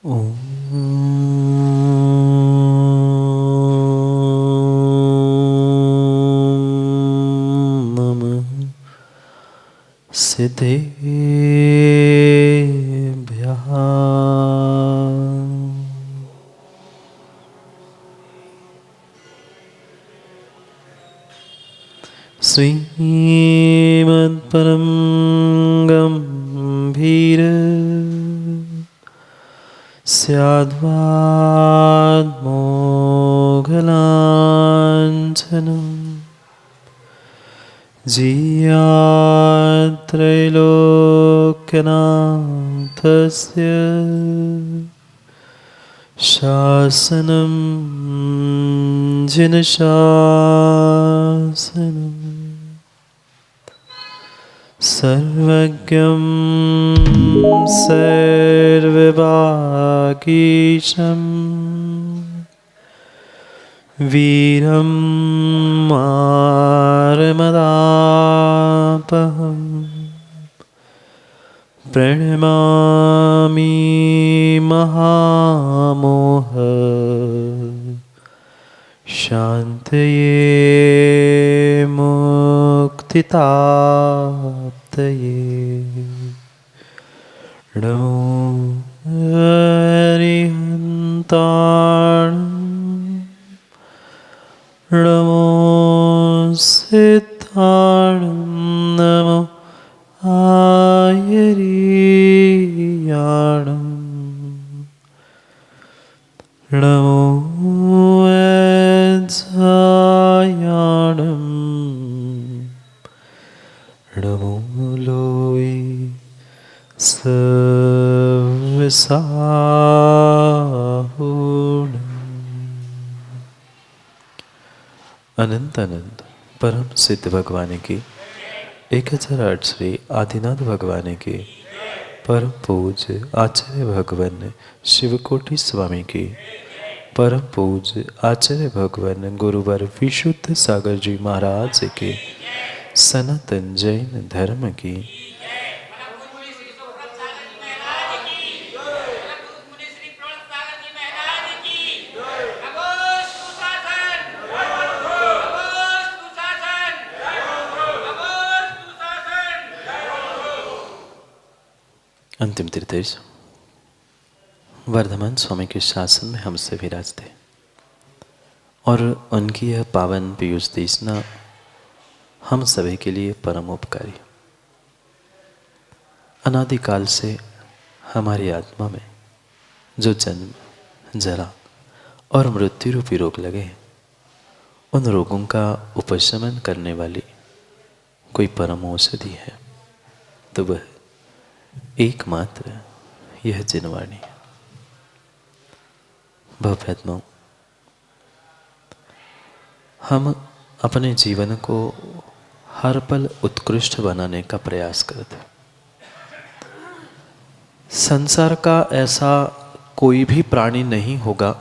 ॐ नमः सिद्धेभ्यः। श्रीमद्परं गम्भीर स्याद्वाद्मोघलाञ्छनं जियात्रैलोक्यनाथस्य शासनं जिनशासनं सर्वज्ञं सर्वभागीशं वीरं मारमदापहं प्रणमामि महामोह शान्तये मुक्तिताप्तये। नमो हरिहन्ताणं नमो सिद्धाणं नमो आयर्याणं नमो वैद्यायाणं नमो लोये सर्वसाहुणम्। अनंत अनंत परम सिद्ध भगवान की 1008 श्री आदिनाथ भगवान के परम पूज्य आचार्य भगवान शिवकोटि स्वामी की परम पूज्य आचार्य भगवान गुरुवर विशुद्ध सागर जी महाराज के सनातन जैन धर्म की अंतिम तीर्थेश वर्धमान स्वामी के शासन में हमसे विराजते और उनकी यह पावन पीयूष देशना हम सभी के लिए परम उपकारी। अनादिकाल से हमारी आत्मा में जो जन्म जरा और मृत्यु रूपी रोग लगे हैं, उन रोगों का उपशमन करने वाली कोई परम औषधि है तो वह एकमात्र यह जिनवाणी है। भव्यात्माओं, हम अपने जीवन को हर पल उत्कृष्ट बनाने का प्रयास करते हैं। संसार का ऐसा कोई भी प्राणी नहीं होगा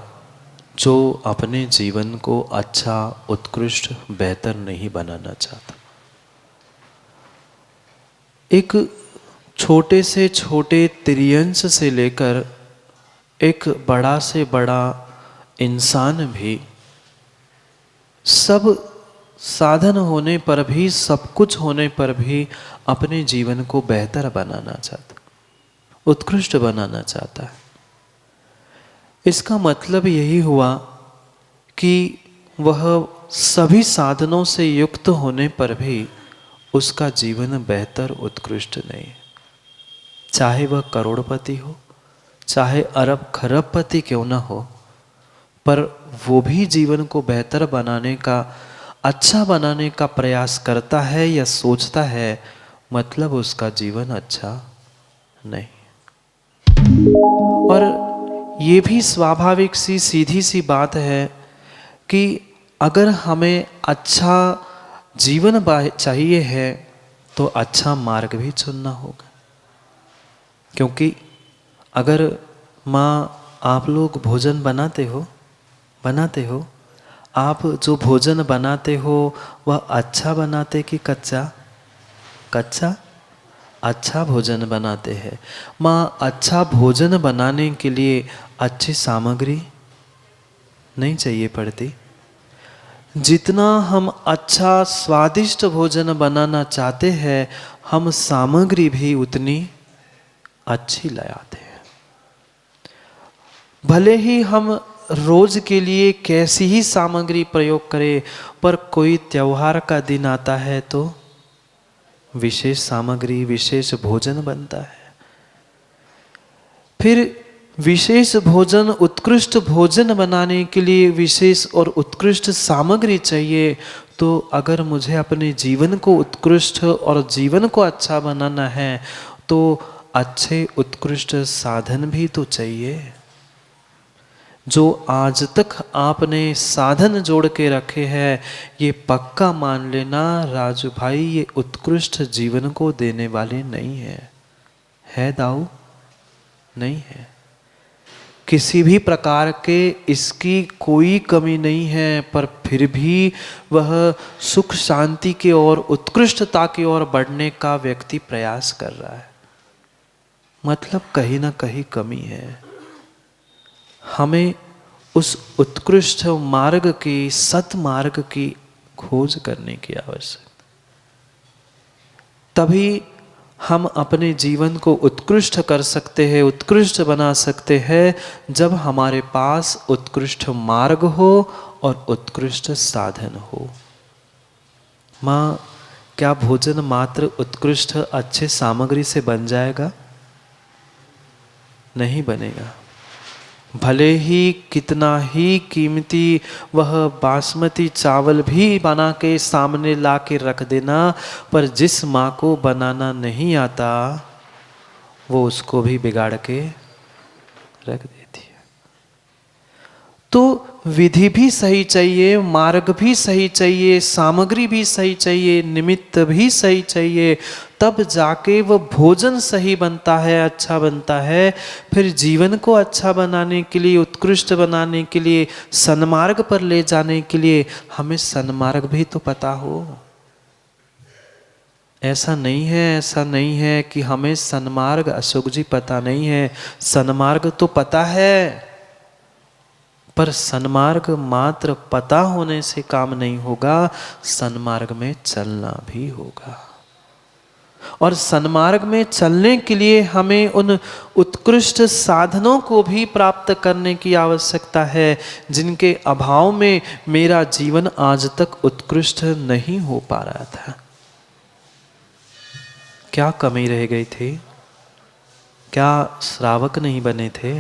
जो अपने जीवन को अच्छा, उत्कृष्ट, बेहतर नहीं बनाना चाहता। एक छोटे से छोटे त्रियंश से लेकर एक बड़ा से बड़ा इंसान भी सब साधन होने पर भी, सब कुछ होने पर भी अपने जीवन को बेहतर बनाना चाहता, उत्कृष्ट बनाना चाहता है। इसका मतलब यही हुआ कि वह सभी साधनों से युक्त होने पर भी उसका जीवन बेहतर, उत्कृष्ट नहीं है। चाहे वह करोड़पति हो, चाहे अरब खरबपति क्यों ना हो, पर वो भी जीवन को बेहतर बनाने का, अच्छा बनाने का प्रयास करता है या सोचता है, मतलब उसका जीवन अच्छा नहीं। और ये भी स्वाभाविक सी सीधी सी बात है कि अगर हमें अच्छा जीवन चाहिए है तो अच्छा मार्ग भी चुनना होगा। क्योंकि अगर माँ आप लोग भोजन बनाते हो, आप जो भोजन बनाते हो वह अच्छा बनाते कि कच्चा? अच्छा भोजन बनाते हैं। माँ, अच्छा भोजन बनाने के लिए अच्छी सामग्री नहीं चाहिए पड़ती? जितना हम अच्छा स्वादिष्ट भोजन बनाना चाहते हैं, हम सामग्री भी उतनी अच्छी लाते हैं। भले ही हम रोज के लिए कैसी ही सामग्री प्रयोग करें, पर कोई त्योहार का दिन आता है तो विशेष सामग्री, विशेष भोजन बनता है। फिर विशेष भोजन, उत्कृष्ट भोजन बनाने के लिए विशेष और उत्कृष्ट सामग्री चाहिए। तो अगर मुझे अपने जीवन को उत्कृष्ट और जीवन को अच्छा बनाना है तो अच्छे उत्कृष्ट साधन भी तो चाहिए। जो आज तक आपने साधन जोड़ के रखे हैं, ये पक्का मान लेना राजू भाई, ये उत्कृष्ट जीवन को देने वाले नहीं है दाऊ? नहीं है। किसी भी प्रकार के इसकी कोई कमी नहीं है, पर फिर भी वह सुख शांति की ओर, उत्कृष्टता की ओर बढ़ने का व्यक्ति प्रयास कर रहा है। मतलब कहीं ना कहीं कमी है। हमें उस उत्कृष्ट मार्ग की, सतमार्ग की खोज करने की आवश्यकता। तभी हम अपने जीवन को उत्कृष्ट कर सकते हैं, उत्कृष्ट बना सकते हैं, जब हमारे पास उत्कृष्ट मार्ग हो और उत्कृष्ट साधन हो। माँ, क्या भोजन मात्र उत्कृष्ट अच्छे सामग्री से बन जाएगा? नहीं बनेगा। भले ही कितना ही कीमती वह बासमती चावल भी बना के सामने ला के रख देना, पर जिस माँ को बनाना नहीं आता वो उसको भी बिगाड़ के रख देती है। तो विधि भी सही चाहिए, मार्ग भी सही चाहिए, सामग्री भी सही चाहिए, निमित्त भी सही चाहिए, तब जाके वह भोजन सही बनता है, अच्छा बनता है। फिर जीवन को अच्छा बनाने के लिए, उत्कृष्ट बनाने के लिए, सन्मार्ग पर ले जाने के लिए हमें सन्मार्ग भी तो पता हो। ऐसा नहीं है कि हमें सन्मार्ग, अशोक जी, पता नहीं है। सन्मार्ग तो पता है, पर सन्मार्ग मात्र पता होने से काम नहीं होगा, सन्मार्ग में चलना भी होगा। और सन्मार्ग में चलने के लिए हमें उन उत्कृष्ट साधनों को भी प्राप्त करने की आवश्यकता है, जिनके अभाव में मेरा जीवन आज तक उत्कृष्ट नहीं हो पा रहा था। क्या कमी रह गई थी? क्या श्रावक नहीं बने थे?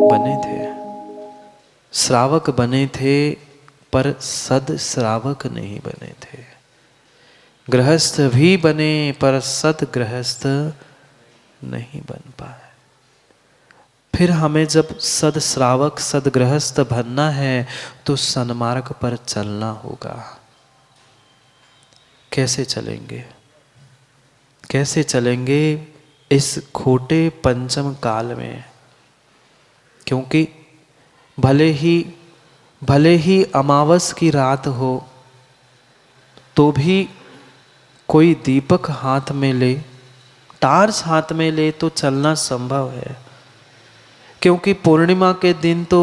बने थे। श्रावक बने थे, पर सद श्रावक नहीं बने थे। गृहस्थ भी बने, पर सद गृहस्थ नहीं बन पाए। फिर हमें जब सद श्रावक, सद गृहस्थ बनना है तो सन्मार्ग पर चलना होगा। कैसे चलेंगे? कैसे चलेंगे इस खोटे पंचम काल में? क्योंकि भले ही अमावस की रात हो तो भी कोई दीपक हाथ में ले, टार्च हाथ में ले तो चलना संभव है। क्योंकि पूर्णिमा के दिन तो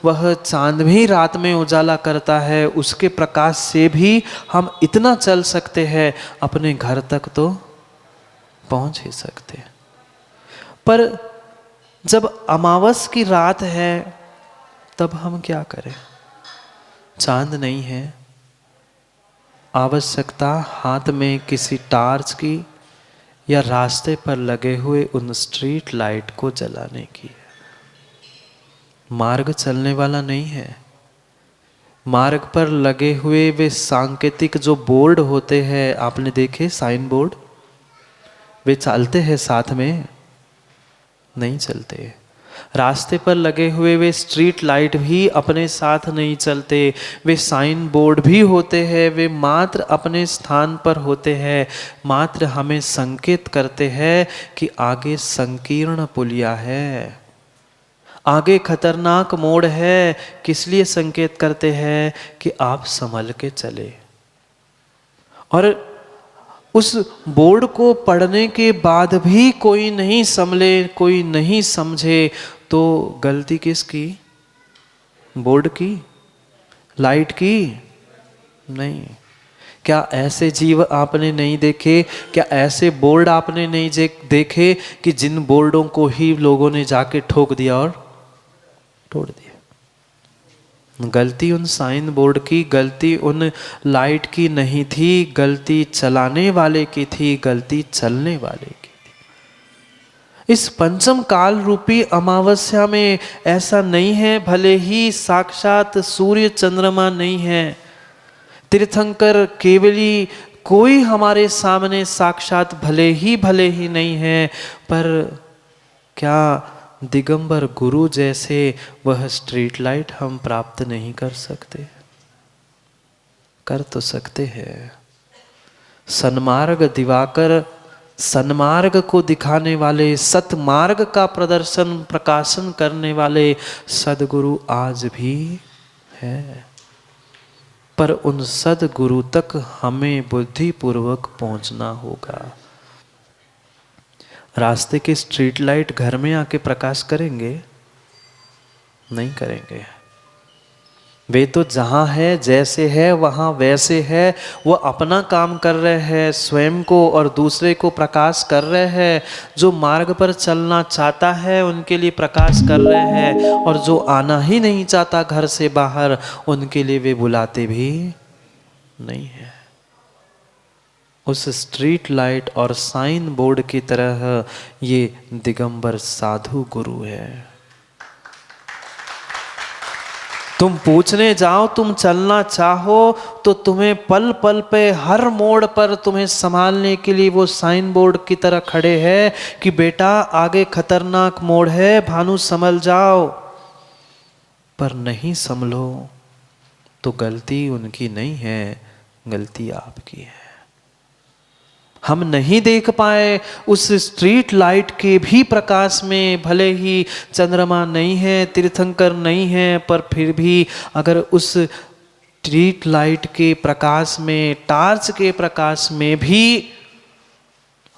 वह चांद भी रात में उजाला करता है, उसके प्रकाश से भी हम इतना चल सकते हैं, अपने घर तक तो पहुंच ही सकते हैं। पर जब अमावस की रात है तब हम क्या करें? चांद नहीं है, आवश्यकता हाथ में किसी टार्च की या रास्ते पर लगे हुए उन स्ट्रीट लाइट को जलाने की है। मार्ग चलने वाला नहीं है। मार्ग पर लगे हुए वे सांकेतिक जो बोर्ड होते हैं, आपने देखे साइन बोर्ड, वे चलते हैं साथ में? नहीं चलते। रास्ते पर लगे हुए वे स्ट्रीट लाइट भी अपने साथ नहीं चलते। वे साइन बोर्ड भी होते हैं, वे मात्र अपने स्थान पर होते हैं, मात्र हमें संकेत करते हैं कि आगे संकीर्ण पुलिया है, आगे खतरनाक मोड़ है। किस लिए संकेत करते हैं? कि आप संभल के चले। और उस बोर्ड को पढ़ने के बाद भी कोई नहीं संभले, कोई नहीं समझे, तो गलती किसकी? बोर्ड की? लाइट की? नहीं। क्या ऐसे जीव आपने नहीं देखे? क्या ऐसे बोर्ड आपने नहीं देखे कि जिन बोर्डों को ही लोगों ने जाके ठोक दिया और तोड़ दिया? गलती उन साइन बोर्ड की, गलती उन लाइट की नहीं थी, गलती चलाने वाले की थी, गलती चलने वाले की थी। इस पंचम काल रूपी अमावस्या में ऐसा नहीं है, भले ही साक्षात सूर्य चंद्रमा नहीं है, तीर्थंकर केवली कोई हमारे सामने साक्षात भले ही नहीं है, पर क्या दिगंबर गुरु जैसे वह स्ट्रीट लाइट हम प्राप्त नहीं कर सकते? कर तो सकते हैं। सन्मार्ग दिवाकर, सन्मार्ग को दिखाने वाले, सतमार्ग का प्रदर्शन प्रकाशन करने वाले सदगुरु आज भी है, पर उन सदगुरु तक हमें बुद्धिपूर्वक पहुंचना होगा। रास्ते के स्ट्रीट लाइट घर में आके प्रकाश करेंगे? नहीं करेंगे। वे तो जहाँ है, जैसे है वहाँ वैसे है, वो अपना काम कर रहे हैं, स्वयं को और दूसरे को प्रकाश कर रहे हैं। जो मार्ग पर चलना चाहता है उनके लिए प्रकाश कर रहे हैं, और जो आना ही नहीं चाहता घर से बाहर, उनके लिए वे बुलाते भी नहीं है। उस स्ट्रीट लाइट और साइन बोर्ड की तरह ये दिगंबर साधु गुरु है। तुम पूछने जाओ, तुम चलना चाहो, तो तुम्हें पल पल पे, हर मोड़ पर तुम्हें संभालने के लिए वो साइन बोर्ड की तरह खड़े हैं कि बेटा आगे खतरनाक मोड़ है, भानु संभल जाओ। पर नहीं संभलो तो गलती उनकी नहीं है, गलती आपकी है। हम नहीं देख पाए उस स्ट्रीट लाइट के भी प्रकाश में, भले ही चंद्रमा नहीं है, तीर्थंकर नहीं है, पर फिर भी अगर उस स्ट्रीट लाइट के प्रकाश में, टार्च के प्रकाश में भी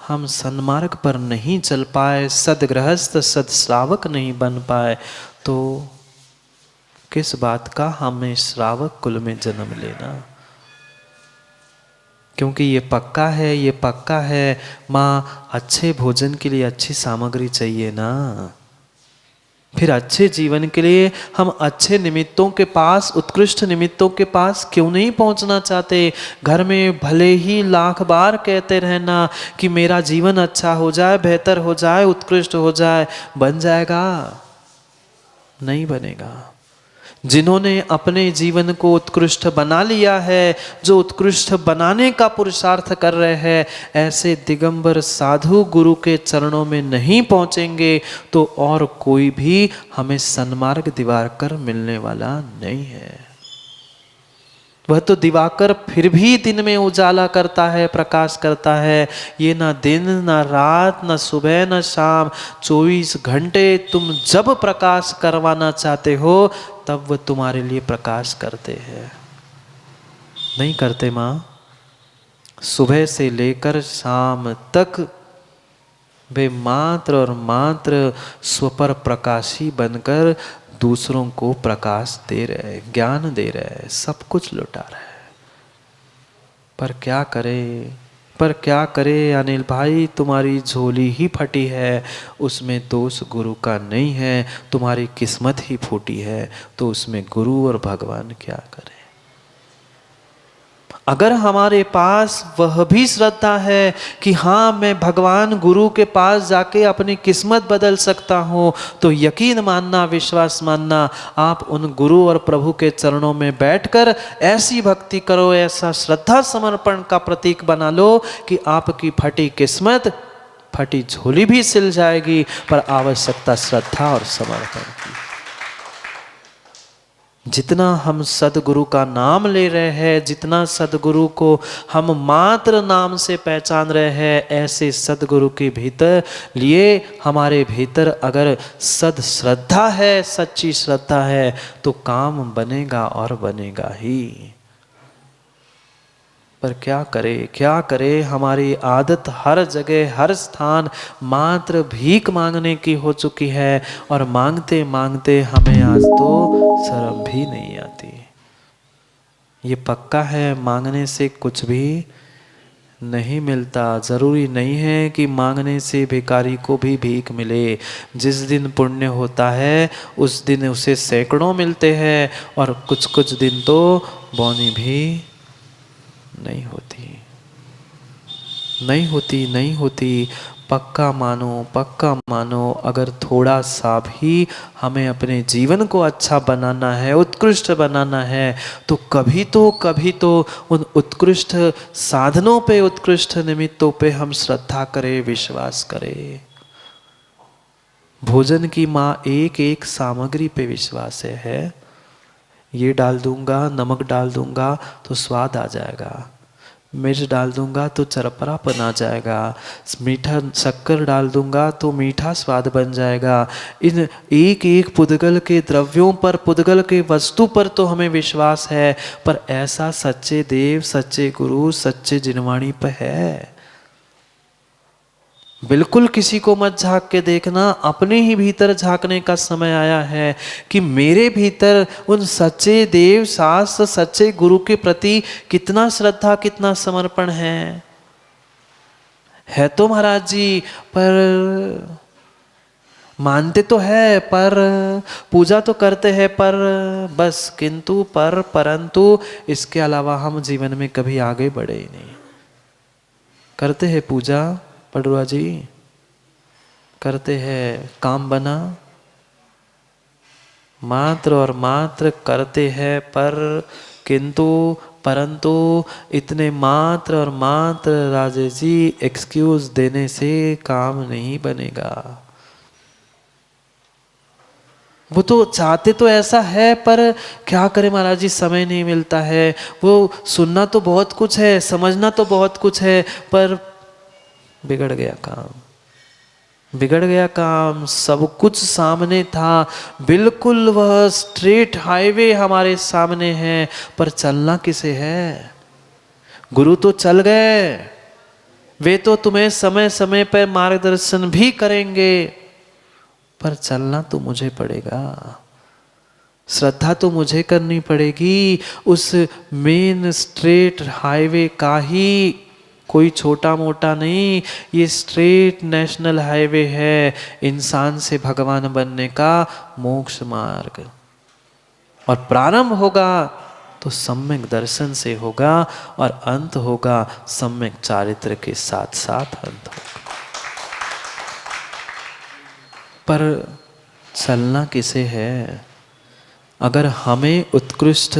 हम सन्मार्ग पर नहीं चल पाए, सदगृहस्थ सदश्रावक नहीं बन पाए, तो किस बात का हमें श्रावक कुल में जन्म लेना? क्योंकि ये पक्का है, ये पक्का है, माँ अच्छे भोजन के लिए अच्छी सामग्री चाहिए ना। फिर अच्छे जीवन के लिए हम अच्छे निमित्तों के पास, उत्कृष्ट निमित्तों के पास क्यों नहीं पहुंचना चाहते? घर में भले ही लाख बार कहते रहना कि मेरा जीवन अच्छा हो जाए, बेहतर हो जाए, उत्कृष्ट हो जाए, बन जाएगा? नहीं बनेगा। जिन्होंने अपने जीवन को उत्कृष्ट बना लिया है, जो उत्कृष्ट बनाने का पुरुषार्थ कर रहे हैं, ऐसे दिगंबर साधु गुरु के चरणों में नहीं पहुंचेंगे तो और कोई भी हमें सन्मार्ग दिवाकर मिलने वाला नहीं है। वह तो दिवाकर फिर भी दिन में उजाला करता है, प्रकाश करता है। ये ना दिन ना रात, ना सुबह ना शाम, 24 घंटे तुम जब प्रकाश करवाना चाहते हो तब वह तुम्हारे लिए प्रकाश करते हैं। नहीं करते माँ? सुबह से लेकर शाम तक वे मात्र और मात्र स्वपर प्रकाशी बनकर दूसरों को प्रकाश दे रहे, ज्ञान दे रहे, सब कुछ लुटा रहे। पर क्या करे, पर क्या करे अनिल भाई, तुम्हारी झोली ही फटी है, उसमें दोष गुरु का नहीं है, तुम्हारी किस्मत ही फूटी है, तो उसमें गुरु और भगवान क्या करे? अगर हमारे पास वह भी श्रद्धा है कि हाँ मैं भगवान गुरु के पास जाके अपनी किस्मत बदल सकता हूँ, तो यकीन मानना, विश्वास मानना, आप उन गुरु और प्रभु के चरणों में बैठकर ऐसी भक्ति करो, ऐसा श्रद्धा समर्पण का प्रतीक बना लो कि आपकी फटी किस्मत, फटी झोली भी सिल जाएगी, पर आवश्यकता श्रद्धा और समर्पण की। जितना हम सदगुरु का नाम ले रहे हैं, जितना सदगुरु को हम मात्र नाम से पहचान रहे हैं, ऐसे सदगुरु के भीतर लिए हमारे भीतर अगर सद श्रद्धा है, सच्ची श्रद्धा है, तो काम बनेगा और बनेगा ही। पर क्या करे, हमारी आदत हर जगह हर स्थान मात्र भीख मांगने की हो चुकी है, और मांगते मांगते हमें आज तो शर्म भी नहीं आती। ये पक्का है, मांगने से कुछ भी नहीं मिलता। जरूरी नहीं है कि मांगने से भिखारी को भी भीख मिले। जिस दिन पुण्य होता है उस दिन उसे सैकड़ों मिलते हैं, और कुछ कुछ दिन तो बौनी भी नहीं होती, नहीं होती। पक्का मानो, अगर थोड़ा सा भी हमें अपने जीवन को अच्छा बनाना है, उत्कृष्ट बनाना है, तो कभी तो उन उत्कृष्ट साधनों पे, उत्कृष्ट निमित्तों पे हम श्रद्धा करें, विश्वास करें। भोजन की माँ एक एक सामग्री पे विश्वास है। ये डाल दूंगा, नमक डाल दूंगा तो स्वाद आ जाएगा, मिर्च डाल दूंगा तो चरपरापन आ जाएगा, मीठा शक्कर डाल दूंगा तो मीठा स्वाद बन जाएगा। इन एक एक पुद्गल के द्रव्यों पर, पुद्गल के वस्तु पर तो हमें विश्वास है, पर ऐसा सच्चे देव, सच्चे गुरु, सच्चे जिनवाणी पर है? बिल्कुल किसी को मत झांक के देखना, अपने ही भीतर झांकने का समय आया है कि मेरे भीतर उन सच्चे देव, शास्त्र, सच्चे गुरु के प्रति कितना श्रद्धा, कितना समर्पण है तो महाराज जी, पर मानते तो है, पर पूजा तो करते हैं, पर बस किंतु परंतु इसके अलावा हम जीवन में कभी आगे बढ़े ही नहीं। करते हैं पूजा पडुआ जी, करते हैं, काम बना, मात्र और मात्र करते हैं, पर किंतु परंतु इतने मात्र और मात्र राजेश जी एक्सक्यूज देने से काम नहीं बनेगा। वो तो चाहते तो ऐसा है, पर क्या करें महाराज जी, समय नहीं मिलता है। वो सुनना तो बहुत कुछ है, समझना तो बहुत कुछ है, पर बिगड़ गया काम, सब कुछ सामने था, बिल्कुल वह स्ट्रेट हाईवे हमारे सामने है, पर चलना किसे है? गुरु तो चल गए, वे तो तुम्हें समय समय पर मार्गदर्शन भी करेंगे, पर चलना तो मुझे पड़ेगा, श्रद्धा तो मुझे करनी पड़ेगी। उस मेन स्ट्रेट हाईवे का ही, कोई छोटा मोटा नहीं, ये स्ट्रेट नेशनल हाईवे है इंसान से भगवान बनने का मोक्ष मार्ग। और प्रारंभ होगा तो सम्यक दर्शन से होगा, और अंत होगा सम्यक चारित्र के साथ साथ अंत होगा। पर चलना किसे है? अगर हमें उत्कृष्ट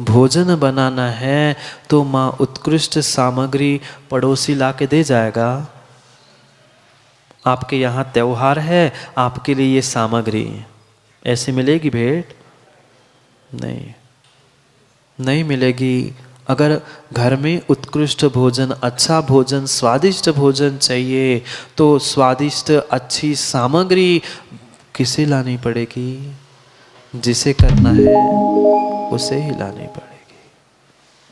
भोजन बनाना है तो माँ उत्कृष्ट सामग्री पड़ोसी ला के दे जाएगा। आपके यहाँ त्योहार है, आपके लिए ये सामग्री ऐसे मिलेगी भेंट? नहीं मिलेगी। अगर घर में उत्कृष्ट भोजन, अच्छा भोजन, स्वादिष्ट भोजन चाहिए तो स्वादिष्ट अच्छी सामग्री किसे लानी पड़ेगी? जिसे करना है उसे ही लानी पड़ेगी।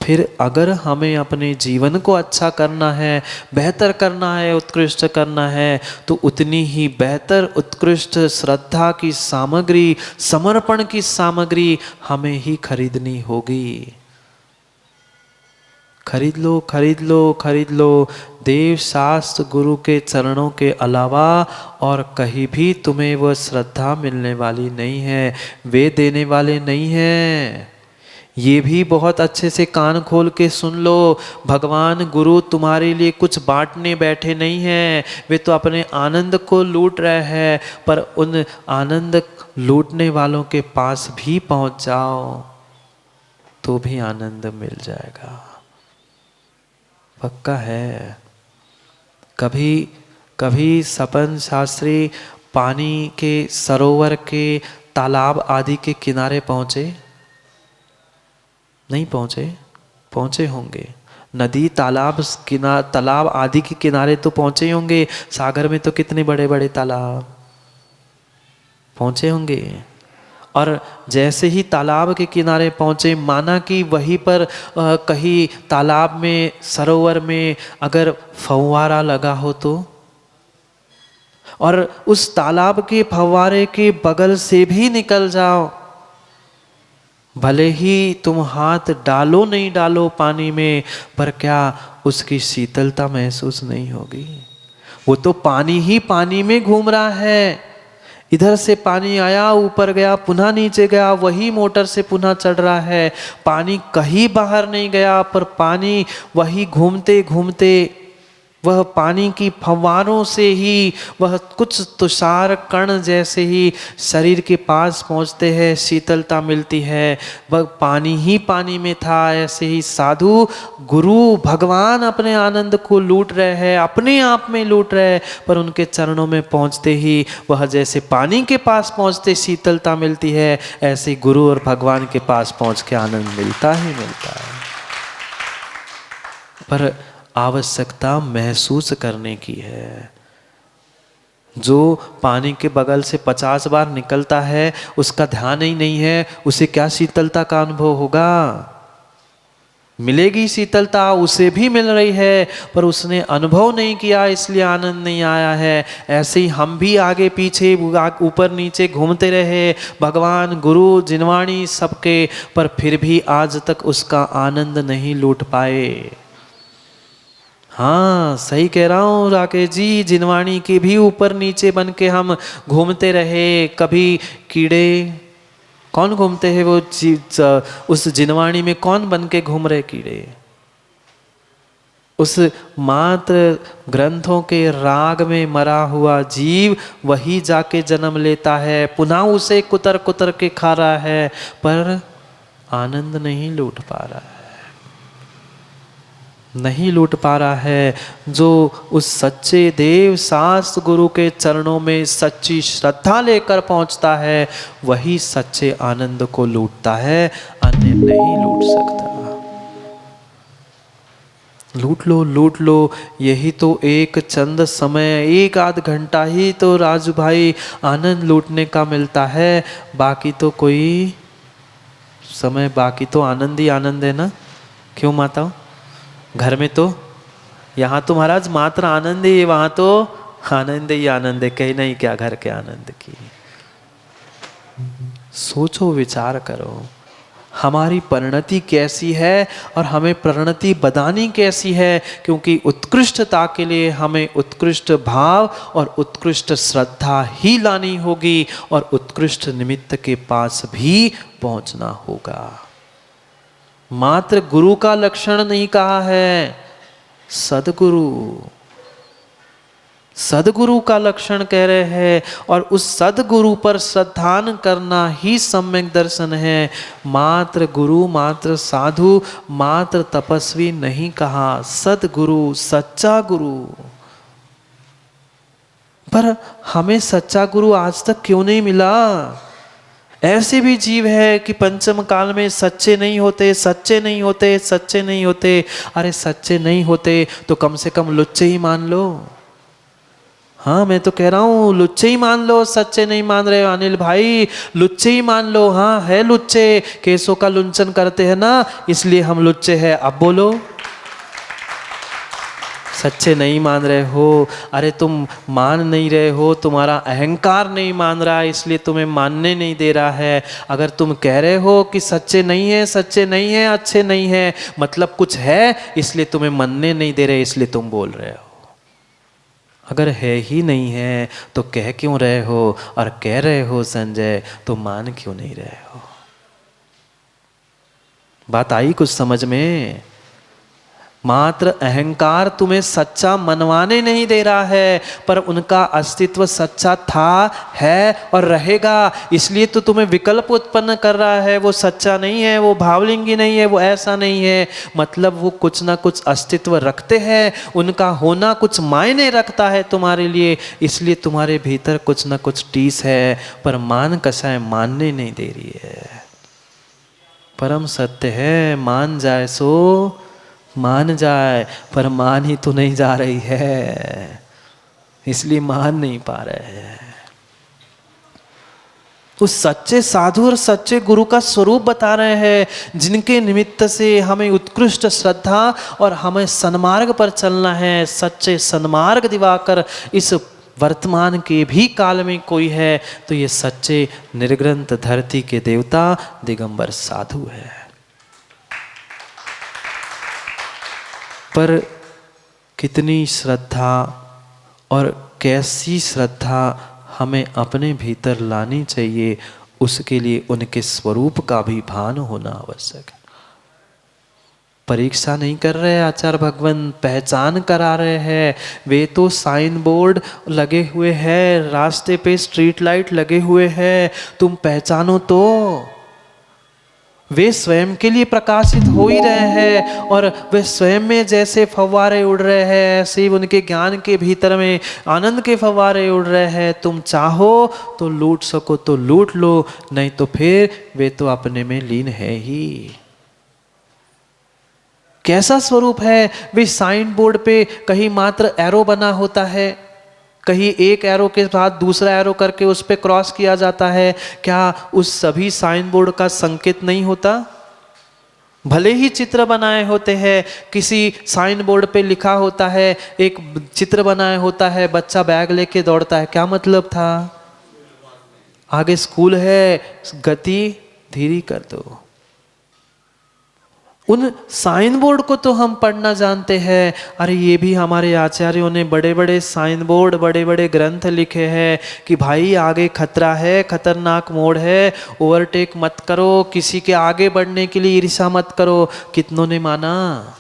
फिर अगर हमें अपने जीवन को अच्छा करना है, बेहतर करना है, उत्कृष्ट करना है, तो उतनी ही बेहतर, उत्कृष्ट श्रद्धा की सामग्री, समर्पण की सामग्री हमें ही खरीदनी होगी। खरीद लो। देव शास्त्र गुरु के चरणों के अलावा और कहीं भी तुम्हें वह श्रद्धा मिलने वाली नहीं है, वे देने वाले नहीं हैं। ये भी बहुत अच्छे से कान खोल के सुन लो, भगवान गुरु तुम्हारे लिए कुछ बांटने बैठे नहीं हैं, वे तो अपने आनंद को लूट रहे हैं। पर उन आनंद लूटने वालों के पास भी पहुंच जाओ तो भी आनंद मिल जाएगा, पक्का है। कभी सपन शास्त्री पानी के सरोवर के तालाब आदि के किनारे पहुंचे? नहीं पहुंचे? पहुंचे होंगे। नदी तालाब आदि के किनारे तो पहुंचे होंगे। सागर में तो कितने बड़े बड़े तालाब, पहुंचे होंगे। और जैसे ही तालाब के किनारे पहुँचे, माना कि वहीं पर कहीं तालाब में, सरोवर में अगर फव्वारा लगा हो तो, और उस तालाब के फव्वारे के बगल से भी निकल जाओ, भले ही तुम हाथ डालो नहीं डालो पानी में, पर क्या उसकी शीतलता महसूस नहीं होगी? वो तो पानी ही पानी में घूम रहा है। इधर से पानी आया, ऊपर गया, पुनः नीचे गया, वही मोटर से पुनः चढ़ रहा है। पानी कहीं बाहर नहीं गया, पर पानी वही घूमते घूमते, वह पानी की फव्वारों से ही, वह कुछ तुषार कण जैसे ही शरीर के पास पहुंचते हैं, शीतलता मिलती है। वह पानी ही पानी में था। ऐसे ही साधु, गुरु, भगवान अपने आनंद को लूट रहे हैं, अपने आप में लूट रहे हैं, पर उनके चरणों में पहुंचते ही वह जैसे पानी के पास पहुंचते शीतलता मिलती है, ऐसे गुरु और भगवान के पास पहुंच के आनंद मिलता ही मिलता है। पर आवश्यकता महसूस करने की है। जो पानी के बगल से 50 बार निकलता है, उसका ध्यान ही नहीं है, उसे क्या शीतलता का अनुभव होगा? मिलेगी शीतलता, उसे भी मिल रही है, पर उसने अनुभव नहीं किया, इसलिए आनंद नहीं आया है। ऐसे ही हम भी आगे पीछे, ऊपर नीचे घूमते रहे, भगवान, गुरु, जिनवाणी सबके, पर फिर भी आज तक उसका आनंद नहीं लूट पाए। हाँ, सही कह रहा हूँ राकेश जी, जिनवाणी के भी ऊपर नीचे बन के हम घूमते रहे। कभी कीड़े, कौन घूमते हैं वो उस जिनवाणी में, कौन बन के घूम रहे कीड़े? उस मात्र ग्रंथों के राग में मरा हुआ जीव वही जाके जन्म लेता है, पुनः उसे कुतर कुतर के खा रहा है, पर आनंद नहीं लूट पा रहा है, नहीं लूट पा रहा है। जो उस सच्चे देव शास्त्र गुरु के चरणों में सच्ची श्रद्धा लेकर पहुंचता है, वही सच्चे आनंद को लूटता है, अन्य नहीं लूट सकता। लूट लो, लूट लो, यही तो एक चंद समय, एक आध घंटा ही तो राजू भाई आनंद लूटने का मिलता है। बाकी तो कोई समय, बाकी तो आनंद ही आनंद है ना। क्यों माताओं? घर में तो, यहाँ तो महाराज मात्र आनंद ही है, वहाँ तो आनंद ही आनंद है, कहीं नहीं क्या घर के आनंद की। सोचो, विचार करो, हमारी परिणति कैसी है और हमें परिणति बनानी कैसी है, क्योंकि उत्कृष्टता के लिए हमें उत्कृष्ट भाव और उत्कृष्ट श्रद्धा ही लानी होगी, और उत्कृष्ट निमित्त के पास भी पहुंचना होगा। मात्र गुरु का लक्षण नहीं कहा है, सदगुरु, सदगुरु का लक्षण कह रहे हैं, और उस सदगुरु पर श्रद्धान करना ही सम्यक दर्शन है। मात्र गुरु, मात्र साधु, मात्र तपस्वी नहीं कहा, सदगुरु, सच्चा गुरु। पर हमें सच्चा गुरु आज तक क्यों नहीं मिला? ऐसे भी जीव है कि पंचम काल में सच्चे नहीं होते, सच्चे नहीं होते, सच्चे नहीं होते। अरे सच्चे नहीं होते तो कम से कम लुच्चे ही मान लो। हाँ, मैं तो कह रहा हूँ लुच्चे ही मान लो, सच्चे नहीं मान रहे हो अनिल भाई, लुच्चे ही मान लो। हाँ है लुच्चे, केसों का लुंचन करते हैं ना, इसलिए हम लुच्चे हैं। अब बोलो, सच्चे नहीं मान रहे हो। अरे तुम मान नहीं रहे हो, तुम्हारा अहंकार नहीं मान रहा है, इसलिए तुम्हें मानने नहीं दे रहा है। अगर तुम कह रहे हो कि सच्चे नहीं है, सच्चे नहीं है, अच्छे नहीं है, मतलब कुछ है, इसलिए तुम्हें मानने नहीं दे रहे, इसलिए तुम बोल रहे हो। अगर है ही नहीं है तो कह क्यों रहे हो, और कह रहे हो संजय तो मान क्यों नहीं रहे हो? बात आई कुछ समझ में? मात्र अहंकार तुम्हें सच्चा मनवाने नहीं दे रहा है, पर उनका अस्तित्व सच्चा था, है और रहेगा, इसलिए तो तुम्हें विकल्प उत्पन्न कर रहा है। वो सच्चा नहीं है, वो भावलिंगी नहीं है, वो ऐसा नहीं है, मतलब वो कुछ ना कुछ अस्तित्व रखते हैं, उनका होना कुछ मायने रखता है तुम्हारे लिए, इसलिए तुम्हारे भीतर कुछ ना कुछ टीस है, पर मान कसाय मानने नहीं दे रही है। परम सत्य है, मान जाए सो मान जाए, पर मान ही तो नहीं जा रही है, इसलिए मान नहीं पा रहे हैं। उस सच्चे साधु और सच्चे गुरु का स्वरूप बता रहे हैं, जिनके निमित्त से हमें उत्कृष्ट श्रद्धा और हमें सन्मार्ग पर चलना है। सच्चे सन्मार्ग दिवाकर इस वर्तमान के भी काल में कोई है तो ये सच्चे निर्ग्रंथ धरती के देवता दिगंबर साधु है। पर कितनी श्रद्धा और कैसी श्रद्धा हमें अपने भीतर लानी चाहिए, उसके लिए उनके स्वरूप का भी भान होना आवश्यक है। परीक्षा नहीं कर रहे आचार्य भगवान, पहचान करा रहे हैं। वे तो साइन बोर्ड लगे हुए हैं, रास्ते पे स्ट्रीट लाइट लगे हुए हैं, तुम पहचानो तो। वे स्वयं के लिए प्रकाशित हो ही रहे हैं और वे स्वयं में जैसे फव्वारे उड़ रहे हैं, ऐसे उनके ज्ञान के भीतर में आनंद के फव्वारे उड़ रहे हैं। तुम चाहो तो लूट सको तो लूट लो, नहीं तो फिर वे तो अपने में लीन है ही। कैसा स्वरूप है? वे साइन बोर्ड पे कहीं मात्र एरो बना होता है, कहीं एक एरो के साथ दूसरा एरो करके उस पे क्रॉस किया जाता है, क्या उस सभी साइन बोर्ड का संकेत नहीं होता? भले ही चित्र बनाए होते हैं, किसी साइन बोर्ड पे लिखा होता है, एक चित्र बनाया होता है, बच्चा बैग लेके दौड़ता है, क्या मतलब था? आगे स्कूल है, गति धीरे कर दो। उन साइन बोर्ड को तो हम पढ़ना जानते हैं। अरे ये भी हमारे आचार्यों ने बड़े बड़े साइन बोर्ड, बड़े बड़े ग्रंथ लिखे हैं कि भाई आगे खतरा है, खतरनाक मोड़ है, ओवरटेक मत करो, किसी के आगे बढ़ने के लिए ईर्ष्या मत करो। कितनों ने माना?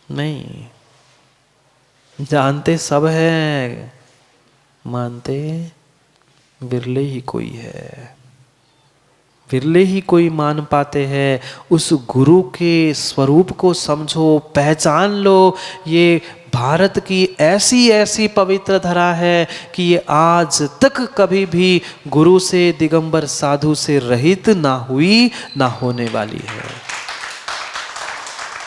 नहीं। जानते सब हैं, मानते बिरले ही कोई है, बिरले ही कोई मान पाते हैं। उस गुरु के स्वरूप को समझो, पहचान लो। ये भारत की ऐसी ऐसी पवित्र धरा है कि ये आज तक कभी भी गुरु से, दिगंबर साधु से रहित ना हुई, ना होने वाली है।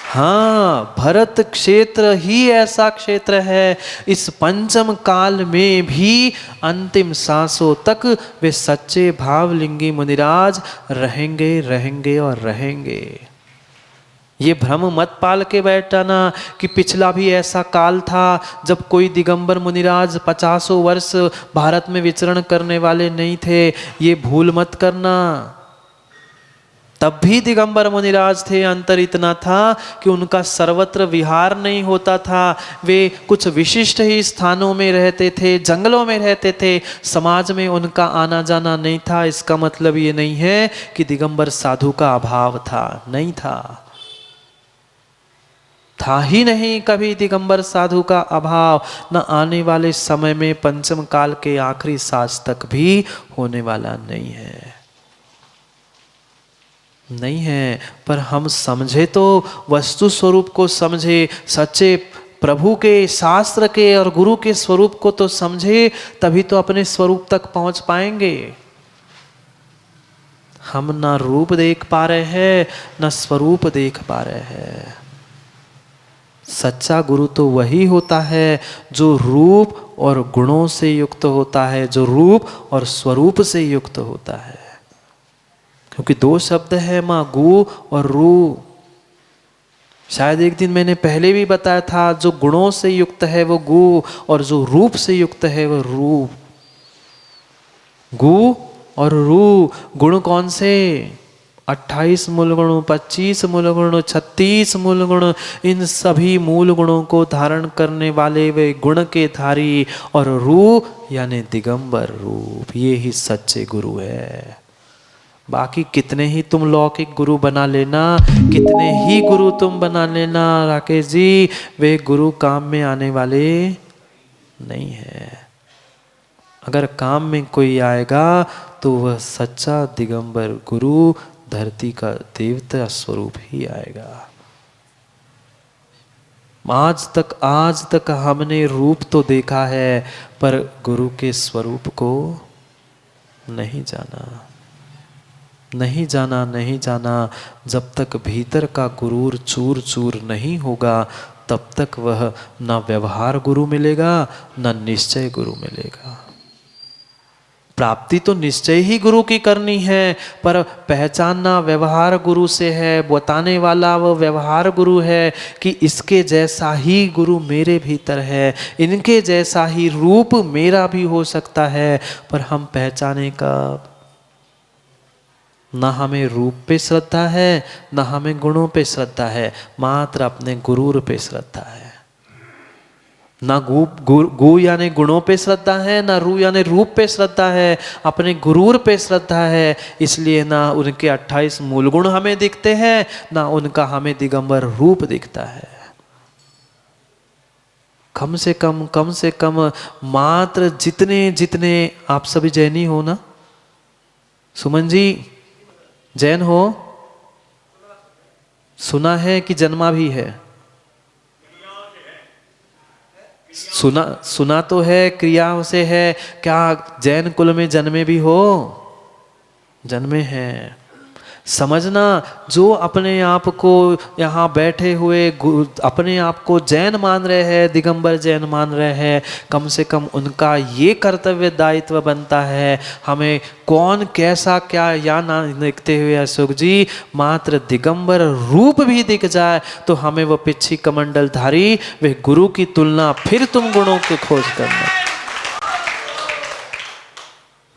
हाँ, भरत क्षेत्र ही ऐसा क्षेत्र है, इस पंचम काल में भी अंतिम सांसों तक वे सच्चे भावलिंगी मुनिराज रहेंगे, रहेंगे और रहेंगे। ये भ्रम मत पाल के बैठाना कि पिछला भी ऐसा काल था जब कोई दिगंबर मुनिराज 50 वर्ष भारत में विचरण करने वाले नहीं थे। ये भूल मत करना। तब भी दिगंबर मुनिराज थे, अंतर इतना था कि उनका सर्वत्र विहार नहीं होता था। वे कुछ विशिष्ट ही स्थानों में रहते थे, जंगलों में रहते थे, समाज में उनका आना जाना नहीं था। इसका मतलब ये नहीं है कि दिगंबर साधु का अभाव था, नहीं था ही नहीं कभी दिगंबर साधु का अभाव, न आने वाले समय में पंचम काल के आखिरी सांस तक भी होने वाला नहीं है। पर हम समझे तो, वस्तु स्वरूप को समझे, सच्चे प्रभु के, शास्त्र के और गुरु के स्वरूप को तो समझे, तभी तो अपने स्वरूप तक पहुंच पाएंगे। हम ना रूप देख पा रहे हैं, ना स्वरूप देख पा रहे हैं। सच्चा गुरु तो वही होता है जो रूप और गुणों से युक्त होता है, जो रूप और स्वरूप से युक्त होता है। क्योंकि दो शब्द है माँ, गु और रू। शायद एक दिन मैंने पहले भी बताया था, जो गुणों से युक्त है वो गु और जो रूप से युक्त है वो रू। गु और रू, गुण कौन से? 28 मूल गुण, 25 मूल गुण, 36 मूल गुण, इन सभी मूल गुणों को धारण करने वाले वे गुण के धारी, और रू यानी दिगंबर रूप, ये ही सच्चे गुरु है। बाकी कितने ही तुम लौकिक गुरु बना लेना, कितने ही गुरु तुम बना लेना राकेश जी, वे गुरु काम में आने वाले नहीं है। अगर काम में कोई आएगा तो वह सच्चा दिगंबर गुरु, धरती का देवता स्वरूप ही आएगा। आज तक हमने रूप तो देखा है, पर गुरु के स्वरूप को नहीं जाना। जब तक भीतर का गुरूर चूर चूर नहीं होगा, तब तक वह न व्यवहार गुरु मिलेगा, न निश्चय गुरु मिलेगा। प्राप्ति तो निश्चय ही गुरु की करनी है, पर पहचानना व्यवहार गुरु से है, बताने वाला वो व्यवहार गुरु है कि इसके जैसा ही गुरु मेरे भीतर है, इनके जैसा ही रूप मेरा भी हो सकता है, पर हम पहचाने कब? ना हमें रूप पे श्रद्धा है, ना हमें गुणों पे श्रद्धा है, मात्र अपने गुरूर पे श्रद्धा है। ना गु यानी गुणों पे श्रद्धा है, ना रू यानी रूप पे श्रद्धा है, अपने गुरूर पे श्रद्धा है। इसलिए ना उनके 28 मूल गुण हमें दिखते हैं, ना उनका हमें दिगंबर रूप दिखता है। कम से कम मात्र जितने जितने आप सभी जैनी हो ना, सुमन जी जैन हो? सुना है कि जन्मा भी है? सुना तो है, क्रियाओं से है। क्या जैन कुल में जन्मे भी हो? जन्मे हैं। समझना, जो अपने आप को यहाँ बैठे हुए अपने आप को जैन मान रहे हैं, दिगंबर जैन मान रहे हैं, कम से कम उनका ये कर्तव्य दायित्व बनता है, हमें कौन कैसा क्या या ना दिखते हुए अशोक जी, मात्र दिगंबर रूप भी दिख जाए तो हमें वो पिछी कमंडलधारी वे गुरु की तुलना फिर तुम गुणों की खोज करना।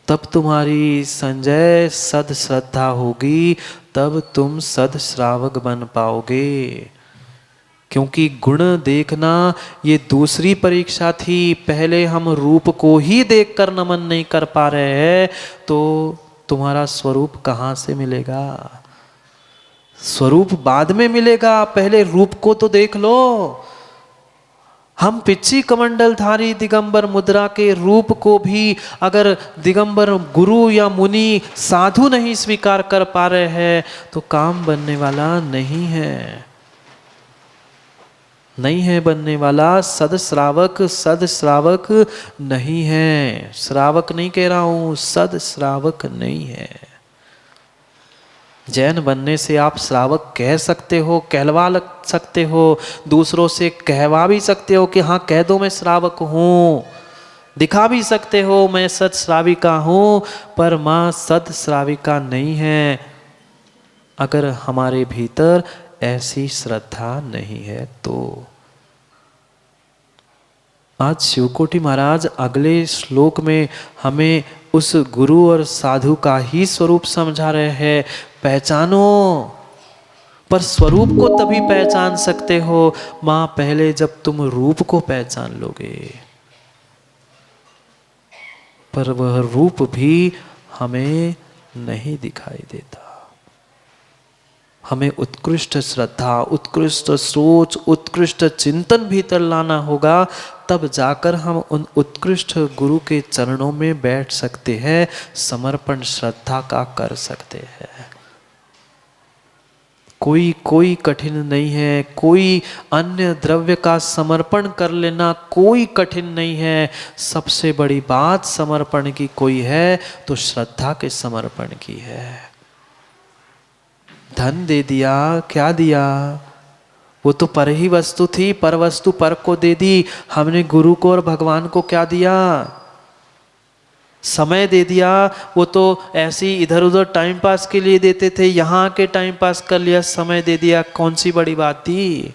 तब तुम्हारी संजय सद श्रद्धा होगी, तब तुम सद श्रावक बन पाओगे। क्योंकि गुण देखना ये दूसरी परीक्षा थी। पहले हम रूप को ही देखकर नमन नहीं कर पा रहे हैं, तो तुम्हारा स्वरूप कहाँ से मिलेगा? स्वरूप बाद में मिलेगा, पहले रूप को तो देख लो। हम पिच्ची कमंडलधारी दिगंबर मुद्रा के रूप को भी अगर दिगंबर गुरु या मुनि साधु नहीं स्वीकार कर पा रहे हैं तो काम बनने वाला नहीं है, नहीं है बनने वाला। सद श्रावक नहीं है। श्रावक नहीं कह रहा हूं, सद श्रावक नहीं है। जैन बनने से आप श्रावक कह सकते हो, कहलवा सकते हो, दूसरों से कहवा भी सकते हो कि हाँ कह दो मैं श्रावक हूँ, दिखा भी सकते हो मैं सत श्राविका हूँ, पर माँ सत श्राविका नहीं है अगर हमारे भीतर ऐसी श्रद्धा नहीं है तो। आज शिवकोटि महाराज अगले श्लोक में हमें उस गुरु और साधु का ही स्वरूप समझा रहे हैं। पहचानो, पर स्वरूप को तभी पहचान सकते हो मां पहले जब तुम रूप को पहचान लोगे। पर वह रूप भी हमें नहीं दिखाई देता। हमें उत्कृष्ट श्रद्धा, उत्कृष्ट सोच, उत्कृष्ट चिंतन भीतर लाना होगा, तब जाकर हम उन उत्कृष्ट गुरु के चरणों में बैठ सकते हैं, समर्पण श्रद्धा का कर सकते हैं। कोई कठिन नहीं है, कोई अन्य द्रव्य का समर्पण कर लेना कोई कठिन नहीं है। सबसे बड़ी बात समर्पण की कोई है तो श्रद्धा के समर्पण की है। धन दे दिया, क्या दिया? वो तो पर ही वस्तु थी, पर वस्तु पर को दे दी। हमने गुरु को और भगवान को क्या दिया? समय दे दिया। वो तो ऐसी इधर उधर टाइम पास के लिए देते थे, यहाँ के टाइम पास कर लिया, समय दे दिया, कौन सी बड़ी बात थी?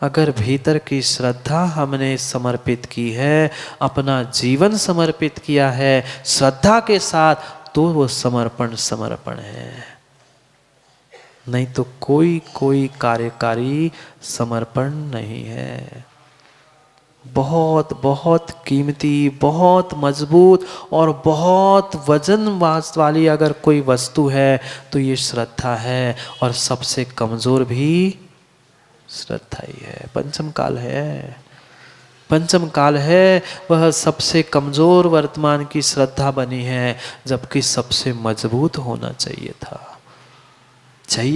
अगर भीतर की श्रद्धा हमने समर्पित की है, अपना जीवन समर्पित किया है श्रद्धा के साथ, तो वो समर्पण है। नहीं तो कोई कार्यकारी समर्पण नहीं है। बहुत बहुत कीमती, बहुत मजबूत और बहुत वजन वाली अगर कोई वस्तु है तो ये श्रद्धा है, और सबसे कमजोर भी श्रद्धा ही है। पंचम काल है, पंचम काल है, वह सबसे कमजोर वर्तमान की श्रद्धा बनी है, जबकि सबसे मजबूत होना चाहिए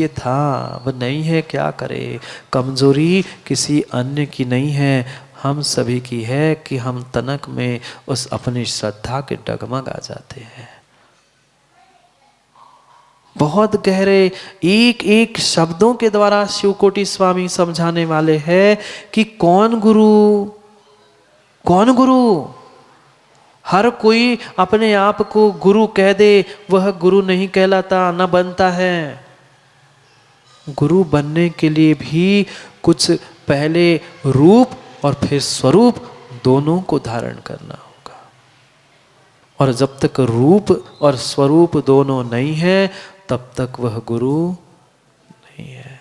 था, वह नहीं है। क्या करे? कमजोरी किसी अन्य की नहीं है, हम सभी की है कि हम तनक में उस अपनी श्रद्धा के डगमग आ जाते हैं। बहुत गहरे एक एक शब्दों के द्वारा शिवकोटि स्वामी समझाने वाले हैं कि कौन गुरु, हर कोई अपने आप को गुरु कह दे, वह गुरु नहीं कहलाता, न बनता है। गुरु बनने के लिए भी कुछ पहले रूप और फिर स्वरूप दोनों को धारण करना होगा। और जब तक रूप और स्वरूप दोनों नहीं है तब तक वह गुरु नहीं है।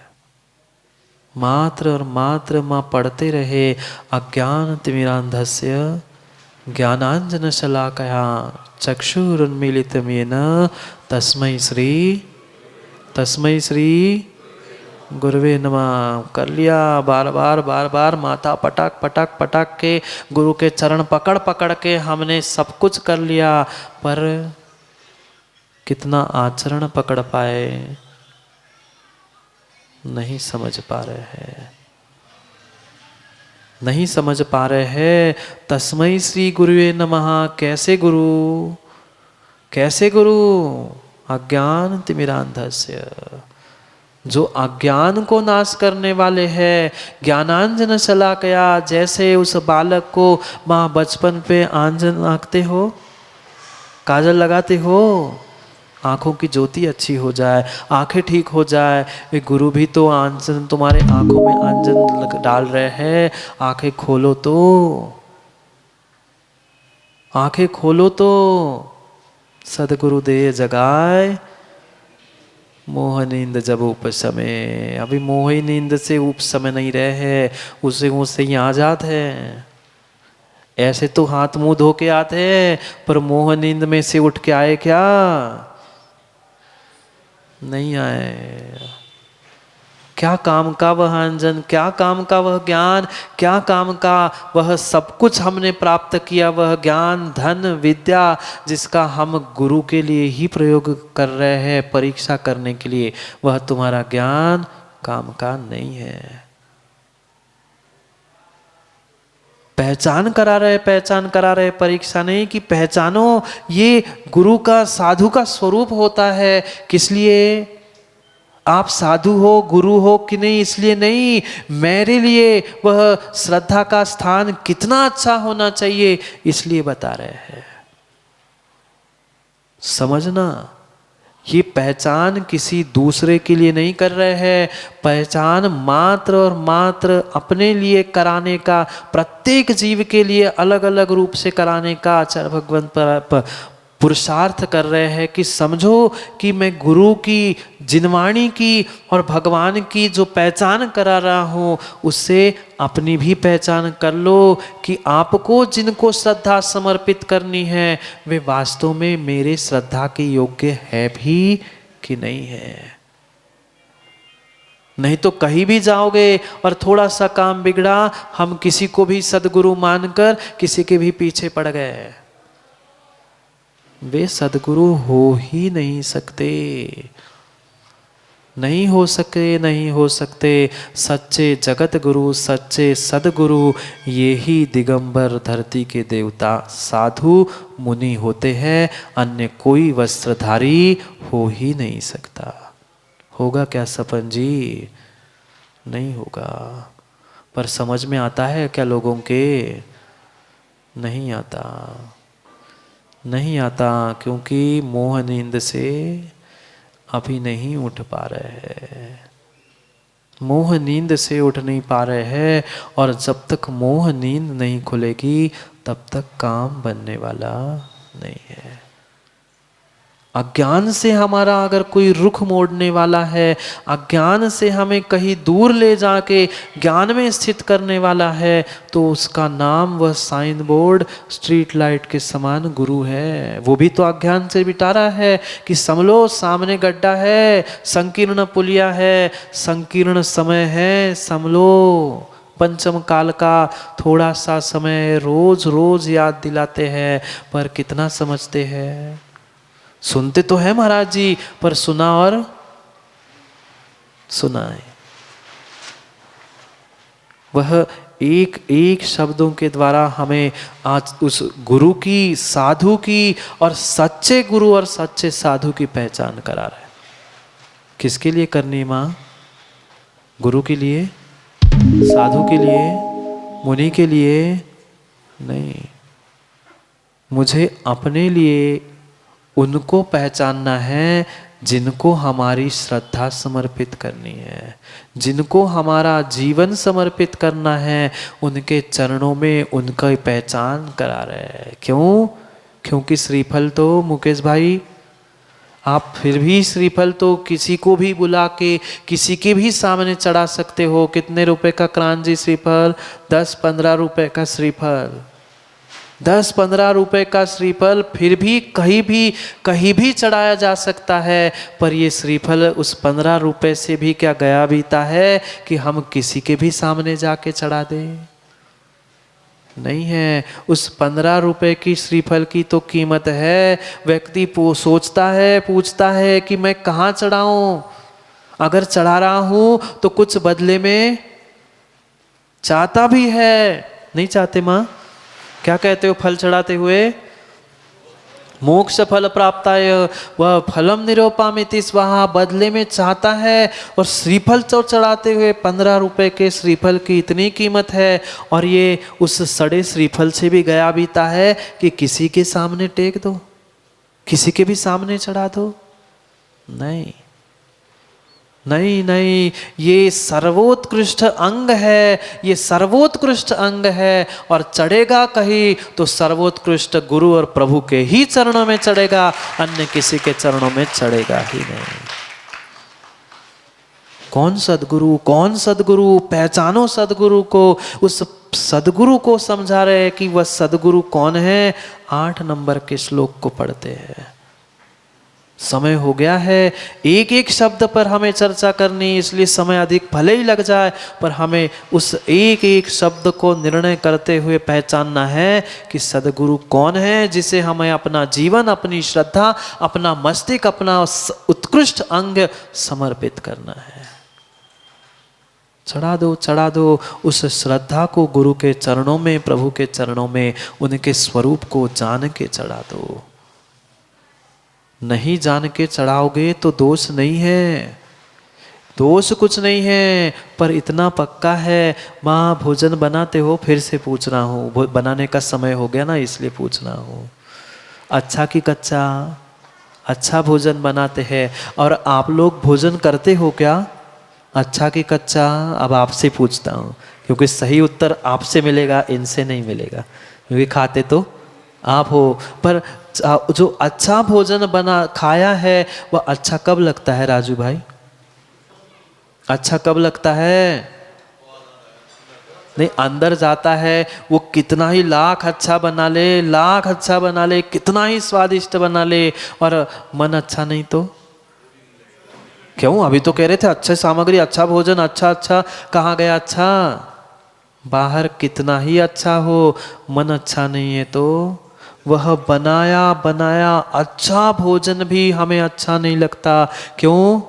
मात्र और मात्र माँ पढ़ते रहे, अज्ञान तिमिरांधस्य ज्ञानांजन शलाकया चक्षुरुन्मीलितं येन तस्मै श्री गुरुवे नमः। कर लिया बार बार माथा पटक पटक पटक के गुरु के चरण पकड़ पकड़ के हमने सब कुछ कर लिया, पर कितना आचरण पकड़ पाए नहीं समझ पा रहे हैं, नहीं समझ पा रहे हैं। तस्मै श्री गुरुवे नमः कैसे गुरु, कैसे गुरु? अज्ञान तिमिरांधस्य, जो अज्ञान को नाश करने वाले हैं। ज्ञानांजन शलाकया, जैसे उस बालक को माँ बचपन पे आंजन आंकते हो, काजल लगाते हो, आंखों की ज्योति अच्छी हो जाए, आंखें ठीक हो जाए। वे गुरु भी तो आंजन, तुम्हारे आंखों में आंजन डाल रहे हैं। आंखें खोलो तो, आंखें खोलो तो। सदगुरु दे जगाए मोह नींद जब उपसमय। अभी मोह ही नींद से उपसमय नहीं रहे हैं, उससे ही आजाद है। ऐसे तो हाथ मुंह धो के आते हैं, पर मोह नींद में से उठ के आए क्या? नहीं आए। क्या काम का वह अंजन, क्या काम का वह ज्ञान, क्या काम का वह सब कुछ हमने प्राप्त किया, वह ज्ञान धन विद्या जिसका हम गुरु के लिए ही प्रयोग कर रहे हैं, परीक्षा करने के लिए, वह तुम्हारा ज्ञान काम का नहीं है। पहचान करा रहे, परीक्षा नहीं कि पहचानो ये गुरु का, साधु का स्वरूप होता है। किस लिए? आप साधु हो, गुरु हो कि नहीं इसलिए नहीं, मेरे लिए वह श्रद्धा का स्थान कितना अच्छा होना चाहिए इसलिए बता रहे हैं। समझना, ये पहचान किसी दूसरे के लिए नहीं कर रहे हैं, पहचान मात्र और मात्र अपने लिए कराने का, प्रत्येक जीव के लिए अलग अलग रूप से कराने का आचार्य भगवान पर पुरुषार्थ कर रहे हैं कि समझो कि मैं गुरु की, जिनवाणी की और भगवान की जो पहचान करा रहा हूँ, उससे अपनी भी पहचान कर लो कि आपको जिनको श्रद्धा समर्पित करनी है वे वास्तव में मेरे श्रद्धा के योग्य है भी कि नहीं है। नहीं तो कहीं भी जाओगे और थोड़ा सा काम बिगड़ा, हम किसी को भी सदगुरु मानकर किसी के भी पीछे पड़ गए, वे सदगुरु हो ही नहीं सकते, नहीं हो सकते। सच्चे जगत गुरु, सच्चे सदगुरु ये ही दिगंबर धरती के देवता साधु मुनि होते हैं, अन्य कोई वस्त्रधारी हो ही नहीं सकता। होगा क्या सपन जी? नहीं होगा। पर समझ में आता है क्या लोगों के? नहीं आता, नहीं आता, क्योंकि मोह नींद से अभी नहीं उठ पा रहे हैं, मोह नींद से उठ नहीं पा रहे हैं। और जब तक मोह नींद नहीं खुलेगी तब तक काम बनने वाला नहीं है। अज्ञान से हमारा अगर कोई रुख मोड़ने वाला है, अज्ञान से हमें कहीं दूर ले जाके ज्ञान में स्थित करने वाला है, तो उसका नाम वह साइन बोर्ड, स्ट्रीट लाइट के समान गुरु है। वो भी तो अज्ञान से बिटा रहा है कि समझो सामने गड्ढा है, संकीर्ण पुलिया है, संकीर्ण समय है, समझो पंचम काल का थोड़ा सा समय रोज रोज याद दिलाते हैं, पर कितना समझते हैं? सुनते तो है महाराज जी, पर सुना और सुनाए। वह एक एक शब्दों के द्वारा हमें आज उस गुरु की, साधु की और सच्चे गुरु और सच्चे साधु की पहचान करा रहे हैं। किसके लिए करनी माँ? गुरु के लिए, साधु के लिए, मुनि के लिए नहीं। मुझे अपने लिए उनको पहचानना है जिनको हमारी श्रद्धा समर्पित करनी है, जिनको हमारा जीवन समर्पित करना है, उनके चरणों में उनका पहचान करा रहे हैं। क्यों? क्योंकि श्रीफल तो मुकेश भाई, आप फिर भी श्रीफल तो किसी को भी बुला के किसी के भी सामने चढ़ा सकते हो। कितने रुपए का क्रांति श्रीफल? 10-15 रुपए का श्रीफल, 10-15 रुपए का श्रीफल फिर भी कहीं भी चढ़ाया जा सकता है। पर ये श्रीफल उस 15 रुपए से भी क्या गया बीता है कि हम किसी के भी सामने जाके चढ़ा दें? नहीं है। उस 15 रुपए की श्रीफल की तो कीमत है। व्यक्ति सोचता है, पूछता है कि मैं कहाँ चढ़ाऊं, अगर चढ़ा रहा हूं तो कुछ बदले में चाहता भी है। नहीं चाहते माँ? क्या कहते हो फल चढ़ाते हुए? मोक्ष फल प्राप्ताय वह फलम निरूपामिति स्वाहा, बदले में चाहता है। और श्रीफल तो चढ़ाते हुए 15 रुपए के श्रीफल की इतनी कीमत है, और ये उस सड़े श्रीफल से भी गया बीता है कि किसी के सामने टेक दो, किसी के भी सामने चढ़ा दो। नहीं नहीं नहीं, ये सर्वोत्कृष्ट अंग है, ये सर्वोत्कृष्ट अंग है। और चढ़ेगा कहीं तो सर्वोत्कृष्ट गुरु और प्रभु के ही चरणों में चढ़ेगा, अन्य किसी के चरणों में चढ़ेगा ही नहीं। कौन सदगुरु? कौन सदगुरु? पहचानो सदगुरु को। उस सदगुरु को समझा रहे हैं कि वह सदगुरु कौन है। 8 नंबर के श्लोक को पढ़ते हैं। समय हो गया है, एक एक शब्द पर हमें चर्चा करनी, इसलिए समय अधिक भले ही लग जाए, पर हमें उस एक एक शब्द को निर्णय करते हुए पहचानना है कि सदगुरु कौन है, जिसे हमें अपना जीवन, अपनी श्रद्धा, अपना मस्तिष्क, अपना उत्कृष्ट अंग समर्पित करना है। चढ़ा दो उस श्रद्धा को गुरु के चरणों में, प्रभु के चरणों में, उनके स्वरूप को जान के चढ़ा दो। नहीं जान के चढ़ाओगे तो दोष नहीं है, दोष कुछ नहीं है। पर इतना पक्का है, माँ भोजन बनाते हो? फिर से पूछ रहा हूँ, बनाने का समय हो गया ना, इसलिए पूछ रहा हूँ। अच्छा कि कच्चा? अच्छा भोजन बनाते हैं। और आप लोग भोजन करते हो क्या? अच्छा कि कच्चा? अब आपसे पूछता हूँ, क्योंकि सही उत्तर आपसे मिलेगा, इनसे नहीं मिलेगा, क्योंकि खाते तो आप हो। पर जो अच्छा भोजन बना खाया है वह अच्छा कब लगता है राजू भाई? अच्छा कब लगता है? नहीं, अंदर जाता है। वो कितना ही लाख अच्छा बना ले, लाख अच्छा बना ले, कितना ही स्वादिष्ट बना ले, और मन अच्छा नहीं तो क्यों? अभी तो कह रहे थे अच्छे सामग्री, अच्छा भोजन, अच्छा कहाँ गया अच्छा? बाहर कितना ही अच्छा हो, मन अच्छा नहीं है तो वह बनाया अच्छा भोजन भी हमें अच्छा नहीं लगता। क्यों?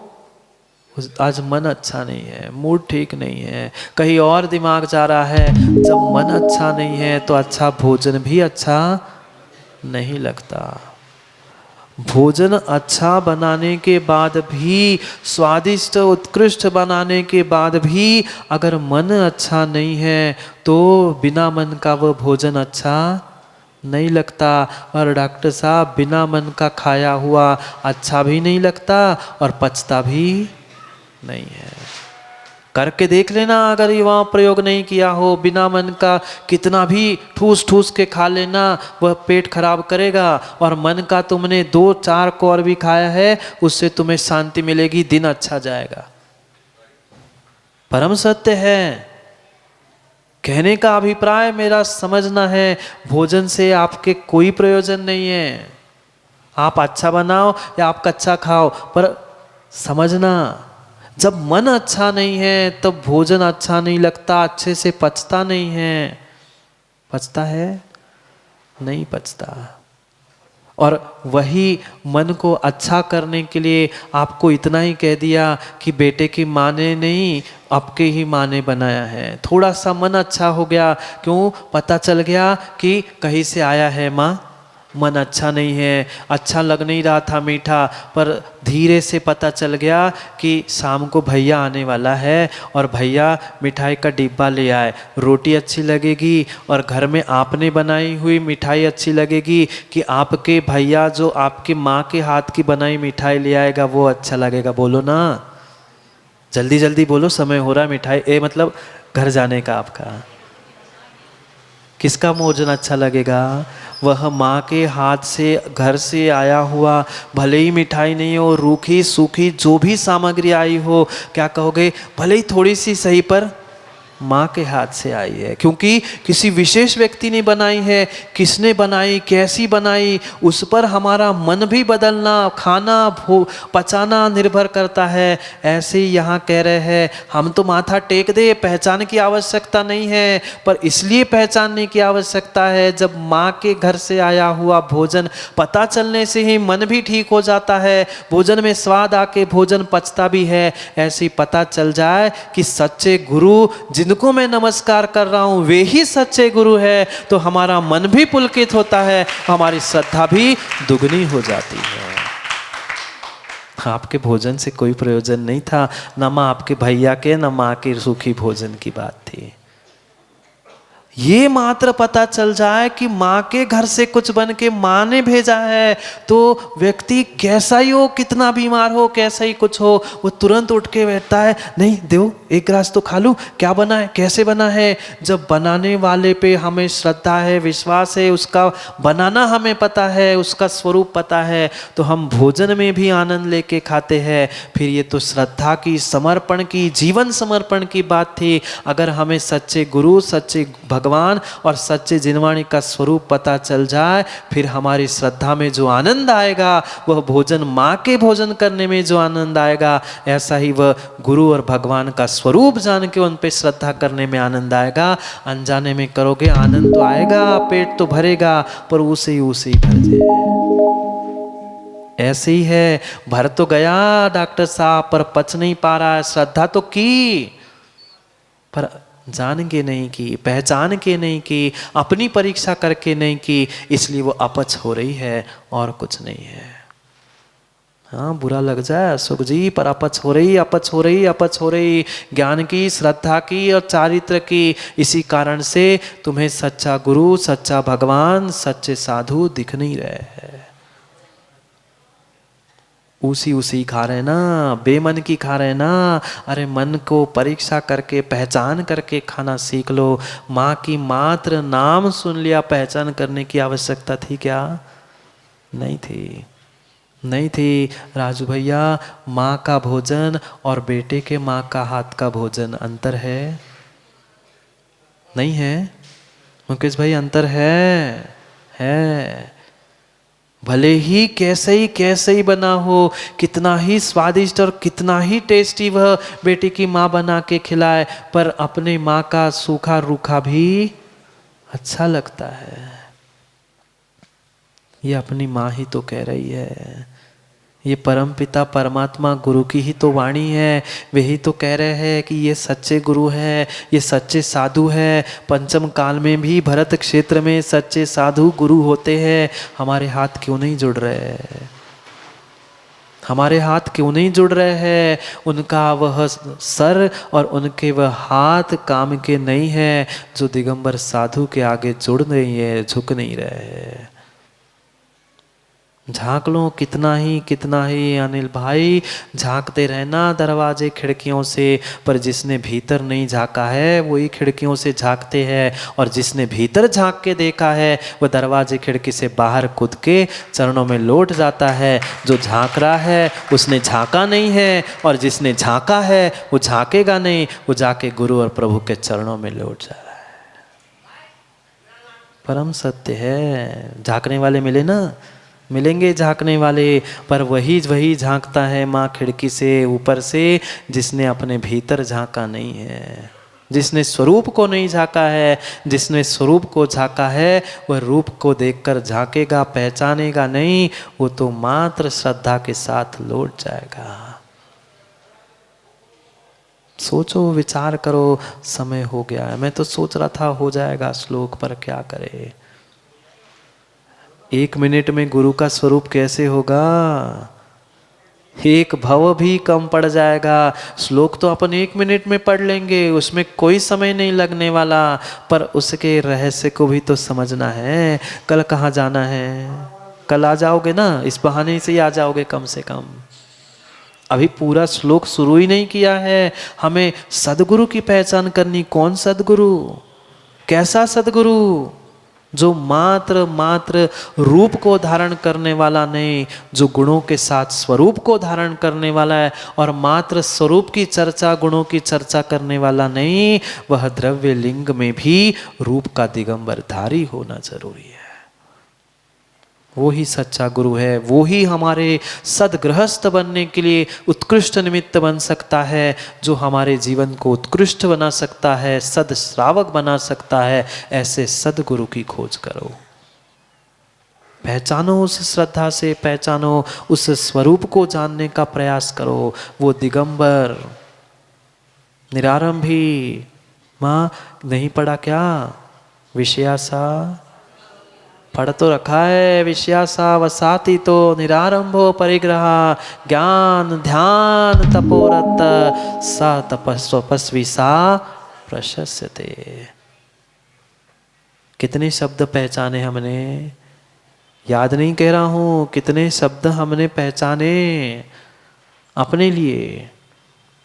आज मन अच्छा नहीं है, मूड ठीक नहीं है, कहीं और दिमाग जा रहा है। जब मन अच्छा नहीं है तो अच्छा भोजन भी अच्छा नहीं लगता। भोजन अच्छा बनाने के बाद भी, स्वादिष्ट उत्कृष्ट बनाने के बाद भी अगर मन अच्छा नहीं है तो बिना मन का वह भोजन अच्छा नहीं लगता। और डॉक्टर साहब, बिना मन का खाया हुआ अच्छा भी नहीं लगता और पचता भी नहीं है। करके देख लेना, अगर ये वहाँ प्रयोग नहीं किया हो। बिना मन का कितना भी ठूस के खा लेना, वह पेट खराब करेगा। और मन का तुमने 2-4 कौर भी खाया है, उससे तुम्हें शांति मिलेगी, दिन अच्छा जाएगा। परम सत्य है। कहने का अभिप्राय मेरा समझना है, भोजन से आपके कोई प्रयोजन नहीं है। आप अच्छा बनाओ या आप कच्चा खाओ, पर समझना, जब मन अच्छा नहीं है तब भोजन अच्छा नहीं लगता, अच्छे से पचता नहीं है। पचता है? नहीं पचता। और वही मन को अच्छा करने के लिए आपको इतना ही कह दिया कि बेटे की माँ ने नहीं, आपके ही माँ ने बनाया है। थोड़ा सा मन अच्छा हो गया, क्यों? पता चल गया कि कहीं से आया है माँ, मन अच्छा नहीं है, अच्छा लग नहीं रहा था मीठा, पर धीरे से पता चल गया कि शाम को भैया आने वाला है और भैया मिठाई का डिब्बा ले आए, रोटी अच्छी लगेगी और घर में आपने बनाई हुई मिठाई अच्छी लगेगी कि आपके भैया जो आपके माँ के हाथ की बनाई मिठाई ले आएगा वो अच्छा लगेगा? बोलो ना, जल्दी जल्दी बोलो, समय हो रहा है। मिठाई मतलब घर जाने का आपका, किसका भोजन अच्छा लगेगा? वह माँ के हाथ से घर से आया हुआ, भले ही मिठाई नहीं हो, रूखी सूखी जो भी सामग्री आई हो, क्या कहोगे? भले ही थोड़ी सी सही, पर माँ के हाथ से आई है, क्योंकि किसी विशेष व्यक्ति ने बनाई है। किसने बनाई, कैसी बनाई, उस पर हमारा मन भी बदलना, खाना पचाना निर्भर करता है। ऐसे ही यहाँ कह रहे हैं, हम तो माथा टेक दे, पहचान की आवश्यकता नहीं है, पर इसलिए पहचानने की आवश्यकता है जब माँ के घर से आया हुआ भोजन पता चलने से ही मन भी ठीक हो जाता है, भोजन में स्वाद आके भोजन पचता भी है। ऐसे पता चल जाए कि सच्चे गुरु जिनको मैं नमस्कार कर रहा हूं वे ही सच्चे गुरु है, तो हमारा मन भी पुलकित होता है, हमारी श्रद्धा भी दुगनी हो जाती है। आपके भोजन से कोई प्रयोजन नहीं था, न माँ आपके भैया के, न माँ के सूखी भोजन की बात थी। ये मात्र पता चल जाए कि माँ के घर से कुछ बन के माँ ने भेजा है, तो व्यक्ति कैसा ही हो, कितना बीमार हो, कैसा ही कुछ हो, वो तुरंत उठ के बैठता है, नहीं दो एक ग्रास तो खा लूँ, क्या बना है, कैसे बना है। जब बनाने वाले पे हमें श्रद्धा है, विश्वास है, उसका बनाना हमें पता है, उसका स्वरूप पता है, तो हम भोजन में भी आनंद लेके खाते हैं। फिर ये तो श्रद्धा की, समर्पण की, जीवन समर्पण की बात थी। अगर हमें सच्चे गुरु, सच्चे भगवान और सच्चे जिनवाणी का स्वरूप पता चल जाए, फिर हमारी श्रद्धा में जो आनंद आएगा, वह भोजन माँ के भोजन करने में जो आनंद आएगा, ऐसा ही वह गुरु और भगवान का स्वरूप जान के उन पे श्रद्धा करने में आनंद आएगा। अनजाने में करोगे आनंद तो आएगा, पेट तो भरेगा, पर उसे ही भर जाए। ऐसे ही है, भर तो गया डॉक्टर साहब, पर पच नहीं पा रहा है। श्रद्धा तो की, पर जान के नहीं की, पहचान के नहीं की, अपनी परीक्षा करके नहीं की, इसलिए वो अपच हो रही है और कुछ नहीं है। हाँ, बुरा लग जाए सुख जी, पर अपच हो रही, अपच हो रही, अपच हो रही, ज्ञान की, श्रद्धा की और चारित्र की। इसी कारण से तुम्हें सच्चा गुरु, सच्चा भगवान, सच्चे साधु दिख नहीं रहे हैं। उसी खा रहे ना, बेमन की खा रहे ना। अरे मन को परीक्षा करके, पहचान करके खाना सीख लो। माँ की मात्र नाम सुन लिया, पहचान करने की आवश्यकता थी क्या? नहीं थी, नहीं थी। राजू भैया, माँ का भोजन और बेटे के माँ का हाथ का भोजन अंतर है? नहीं है? मुकेश भाई अंतर है। भले ही कैसे ही बना हो, कितना ही स्वादिष्ट और कितना ही टेस्टी वह बेटी की माँ बना के खिलाए, पर अपने माँ का सूखा रूखा भी अच्छा लगता है। ये अपनी माँ ही तो कह रही है, ये परमपिता परमात्मा गुरु की ही तो वाणी है। वे ही तो कह रहे हैं कि ये सच्चे गुरु हैं, ये सच्चे साधु हैं। पंचम काल में भी भरत क्षेत्र में सच्चे साधु गुरु होते हैं। हमारे हाथ क्यों नहीं जुड़ रहे हैं? हमारे हाथ क्यों नहीं जुड़ रहे हैं? उनका वह सर और उनके वह हाथ काम के नहीं है, जो दिगंबर साधु के आगे जुड़ नहीं है, झुक नहीं रहे हैं। झांक लो कितना ही अनिल भाई, झांकते रहना दरवाजे खिड़कियों से, पर जिसने भीतर नहीं झांका है वही खिड़कियों से झांकते हैं, और जिसने भीतर झांक के देखा है वह दरवाजे खिड़की से बाहर कूद के चरणों में लौट जाता है। जो झांक रहा है उसने झांका नहीं है, और जिसने झांका है वो झांकेगा नहीं, वो जाके गुरु और प्रभु के चरणों में लौट जा रहा है। परम सत्य है। झांकने वाले मिले ना, मिलेंगे झांकने वाले, पर वही झांकता है माँ खिड़की से ऊपर से, जिसने अपने भीतर झांका नहीं है, जिसने स्वरूप को नहीं झांका है। जिसने स्वरूप को झांका है वह रूप को देखकर झांकेगा, पहचानेगा नहीं, वो तो मात्र श्रद्धा के साथ लौट जाएगा। सोचो, विचार करो, समय हो गया है। मैं तो सोच रहा था हो जाएगा श्लोक, पर क्या करे, 1 मिनट में गुरु का स्वरूप कैसे होगा? एक भव भी कम पड़ जाएगा। श्लोक तो अपन 1 मिनट में पढ़ लेंगे, उसमें कोई समय नहीं लगने वाला, पर उसके रहस्य को भी तो समझना है। कल कहाँ जाना है? कल आ जाओगे ना, इस बहाने से ही आ जाओगे कम से कम। अभी पूरा श्लोक शुरू ही नहीं किया है। हमें सदगुरु की पहचान करनी। कौन सदगुरु? कैसा सदगुरु? जो मात्र मात्र रूप को धारण करने वाला नहीं, जो गुणों के साथ स्वरूप को धारण करने वाला है, और मात्र स्वरूप की चर्चा, गुणों की चर्चा करने वाला नहीं, वह द्रव्य लिंग में भी रूप का दिगंबर धारी होना जरूरी है। वो ही सच्चा गुरु है। वो ही हमारे सदगृहस्थ बनने के लिए उत्कृष्ट निमित्त बन सकता है, जो हमारे जीवन को उत्कृष्ट बना सकता है, सद श्रावक बना सकता है। ऐसे सदगुरु की खोज करो, पहचानो, उस श्रद्धा से पहचानो, उस स्वरूप को जानने का प्रयास करो। वो दिगंबर निरारंभी। माँ नहीं पढ़ा क्या? विषयासा पढ़ तो रखा है। विषयासा वसाति तो निरारंभो परिग्रह, ज्ञान ध्यान तपोरत सा तपस्वी सा प्रशस्यते। कितने शब्द पहचाने हमने? याद नहीं कह रहा हूं, कितने शब्द हमने पहचाने अपने लिए।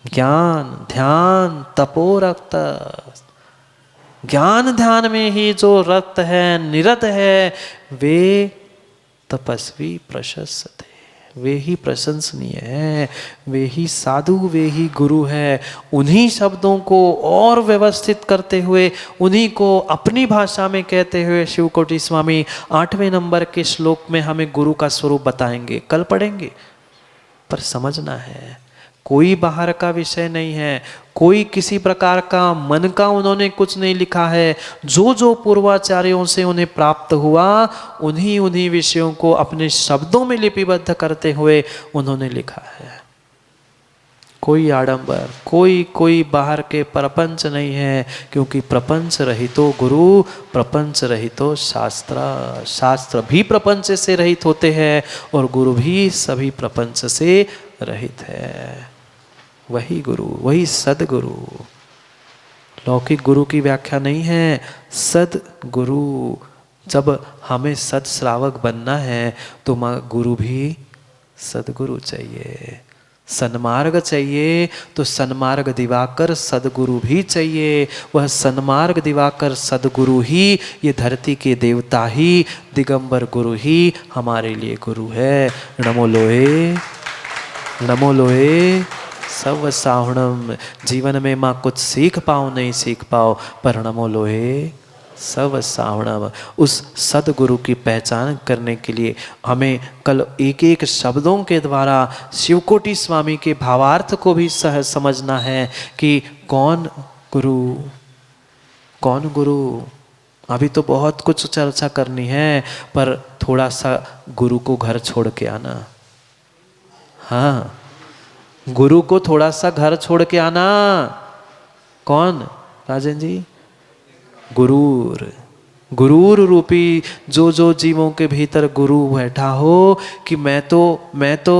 ज्ञान ध्यान तपोरत। ज्ञान ध्यान में ही जो रक्त है, निरत है, वे तपस्वी प्रशस्त है, वे ही प्रशंसनीय है, वे ही साधु, वे ही गुरु है। उन्हीं शब्दों को और व्यवस्थित करते हुए, उन्हीं को अपनी भाषा में कहते हुए शिवकोटि स्वामी 8वें नंबर के श्लोक में हमें गुरु का स्वरूप बताएंगे। कल पढ़ेंगे, पर समझना है कोई बाहर का विषय नहीं है, कोई किसी प्रकार का मन का उन्होंने कुछ नहीं लिखा है। जो जो पूर्वाचार्यों से उन्हें प्राप्त हुआ, उन्हीं उन्हीं विषयों को अपने शब्दों में लिपिबद्ध करते हुए उन्होंने लिखा है। कोई आडंबर, कोई बाहर के प्रपंच नहीं है, क्योंकि प्रपंच रहितो गुरु, प्रपंच रहितो शास्त्र। शास्त्र भी प्रपंच से रहित होते हैं और गुरु भी सभी प्रपंच से रहित है। वही गुरु, वही सदगुरु। लौकिक गुरु की व्याख्या नहीं है, सदगुरु। जब हमें सद श्रावक बनना है तो माँ गुरु भी सदगुरु चाहिए। सन्मार्ग चाहिए तो सन्मार्ग दिवाकर सदगुरु भी चाहिए। वह सन्मार्ग दिवाकर सदगुरु ही, ये धरती के देवता ही, दिगंबर गुरु ही हमारे लिए गुरु है। नमो लोहे, नमो लोहे सब साहुणम। जीवन में माँ कुछ सीख पाओ नहीं सीख पाओ, पर नमो लोहे सब साहुणम। उस सदगुरु की पहचान करने के लिए हमें कल एक एक शब्दों के द्वारा शिवकोटि स्वामी के भावार्थ को भी सहज समझना है कि कौन गुरु, कौन गुरु। अभी तो बहुत कुछ चर्चा करनी है, पर थोड़ा सा गुरु को घर छोड़ के आना। हाँ, गुरु को थोड़ा सा घर छोड़ के आना। कौन राजन जी? गुरूर। गुरूर रूपी जो जो जीवों के भीतर गुरु बैठा हो कि मैं तो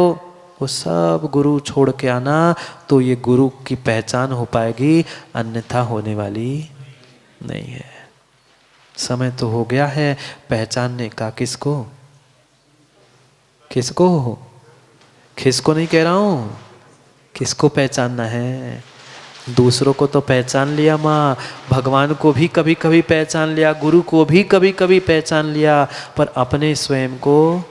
वो सब गुरु छोड़ के आना, तो ये गुरु की पहचान हो पाएगी, अन्यथा होने वाली नहीं है। समय तो हो गया है पहचानने का। किसको? किसको? किसको नहीं कह रहा हूं, किसको पहचानना है? दूसरों को तो पहचान लिया माँ, भगवान को भी कभी कभी पहचान लिया, गुरु को भी कभी कभी पहचान लिया, पर अपने स्वयं को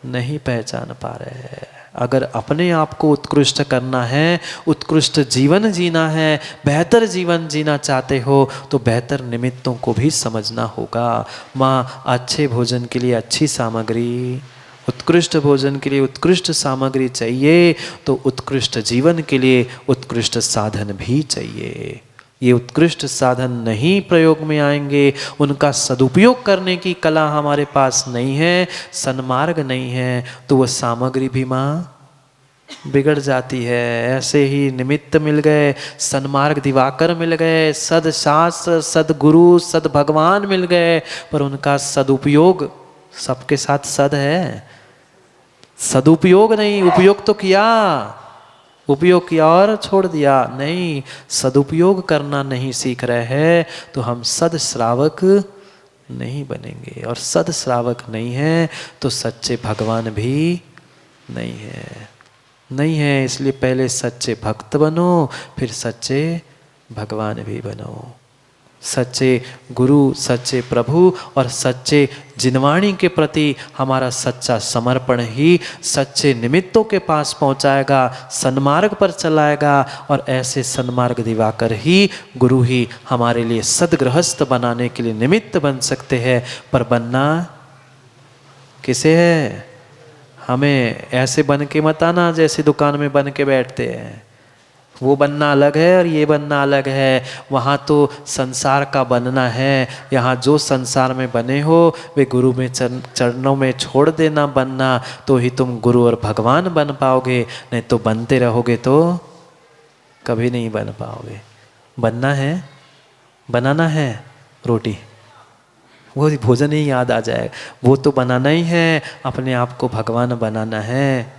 नहीं पहचान पा रहे हैं। अगर अपने आप को उत्कृष्ट करना है, उत्कृष्ट जीवन जीना है, बेहतर जीवन जीना चाहते हो, तो बेहतर निमित्तों को भी समझना होगा। माँ, अच्छे भोजन के लिए अच्छी सामग्री, उत्कृष्ट भोजन के लिए उत्कृष्ट सामग्री चाहिए, तो उत्कृष्ट जीवन के लिए उत्कृष्ट साधन भी चाहिए। ये उत्कृष्ट साधन नहीं प्रयोग में आएंगे, उनका सदुपयोग करने की कला हमारे पास नहीं है, सन्मार्ग नहीं है, तो वह सामग्री भी माँ बिगड़ जाती है। ऐसे ही निमित्त मिल गए, सन्मार्ग दिवाकर मिल गए, सद शास्त्र, सदगुरु, सद भगवान मिल गए, पर उनका सदुपयोग सबके साथ सद है, सदुपयोग नहीं। उपयोग तो किया, उपयोग किया और छोड़ दिया, नहीं सदुपयोग करना नहीं सीख रहे हैं तो हम सद श्रावक नहीं बनेंगे। और सद श्रावक नहीं है तो सच्चे भगवान भी नहीं है, नहीं है। इसलिए पहले सच्चे भक्त बनो, फिर सच्चे भगवान भी बनो। सच्चे गुरु, सच्चे प्रभु और सच्चे जिनवाणी के प्रति हमारा सच्चा समर्पण ही सच्चे निमित्तों के पास पहुंचाएगा, सन्मार्ग पर चलाएगा। और ऐसे सन्मार्ग दिवाकर ही, गुरु ही हमारे लिए सदगृहस्थ बनाने के लिए निमित्त बन सकते हैं। पर बनना किसे है? हमें ऐसे बन के मत आना जैसे दुकान में बन के बैठते हैं। वो बनना अलग है और ये बनना अलग है। वहाँ तो संसार का बनना है, यहाँ जो संसार में बने हो वे गुरु में चरणों में छोड़ देना बनना, तो ही तुम गुरु और भगवान बन पाओगे। नहीं तो बनते रहोगे तो कभी नहीं बन पाओगे। बनना है, बनाना है रोटी, वो भोजन ही याद आ जाएगा। वो तो बनाना ही है, अपने आप को भगवान बनाना है।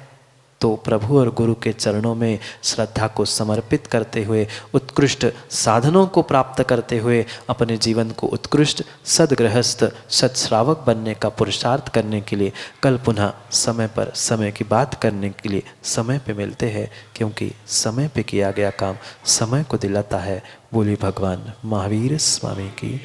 तो प्रभु और गुरु के चरणों में श्रद्धा को समर्पित करते हुए, उत्कृष्ट साधनों को प्राप्त करते हुए अपने जीवन को उत्कृष्ट सदगृहस्थ सत्श्रावक बनने का पुरुषार्थ करने के लिए कल पुनः समय पर समय की बात करने के लिए समय पे मिलते हैं। क्योंकि समय पे किया गया काम समय को दिलाता है। बोली भगवान महावीर स्वामी की।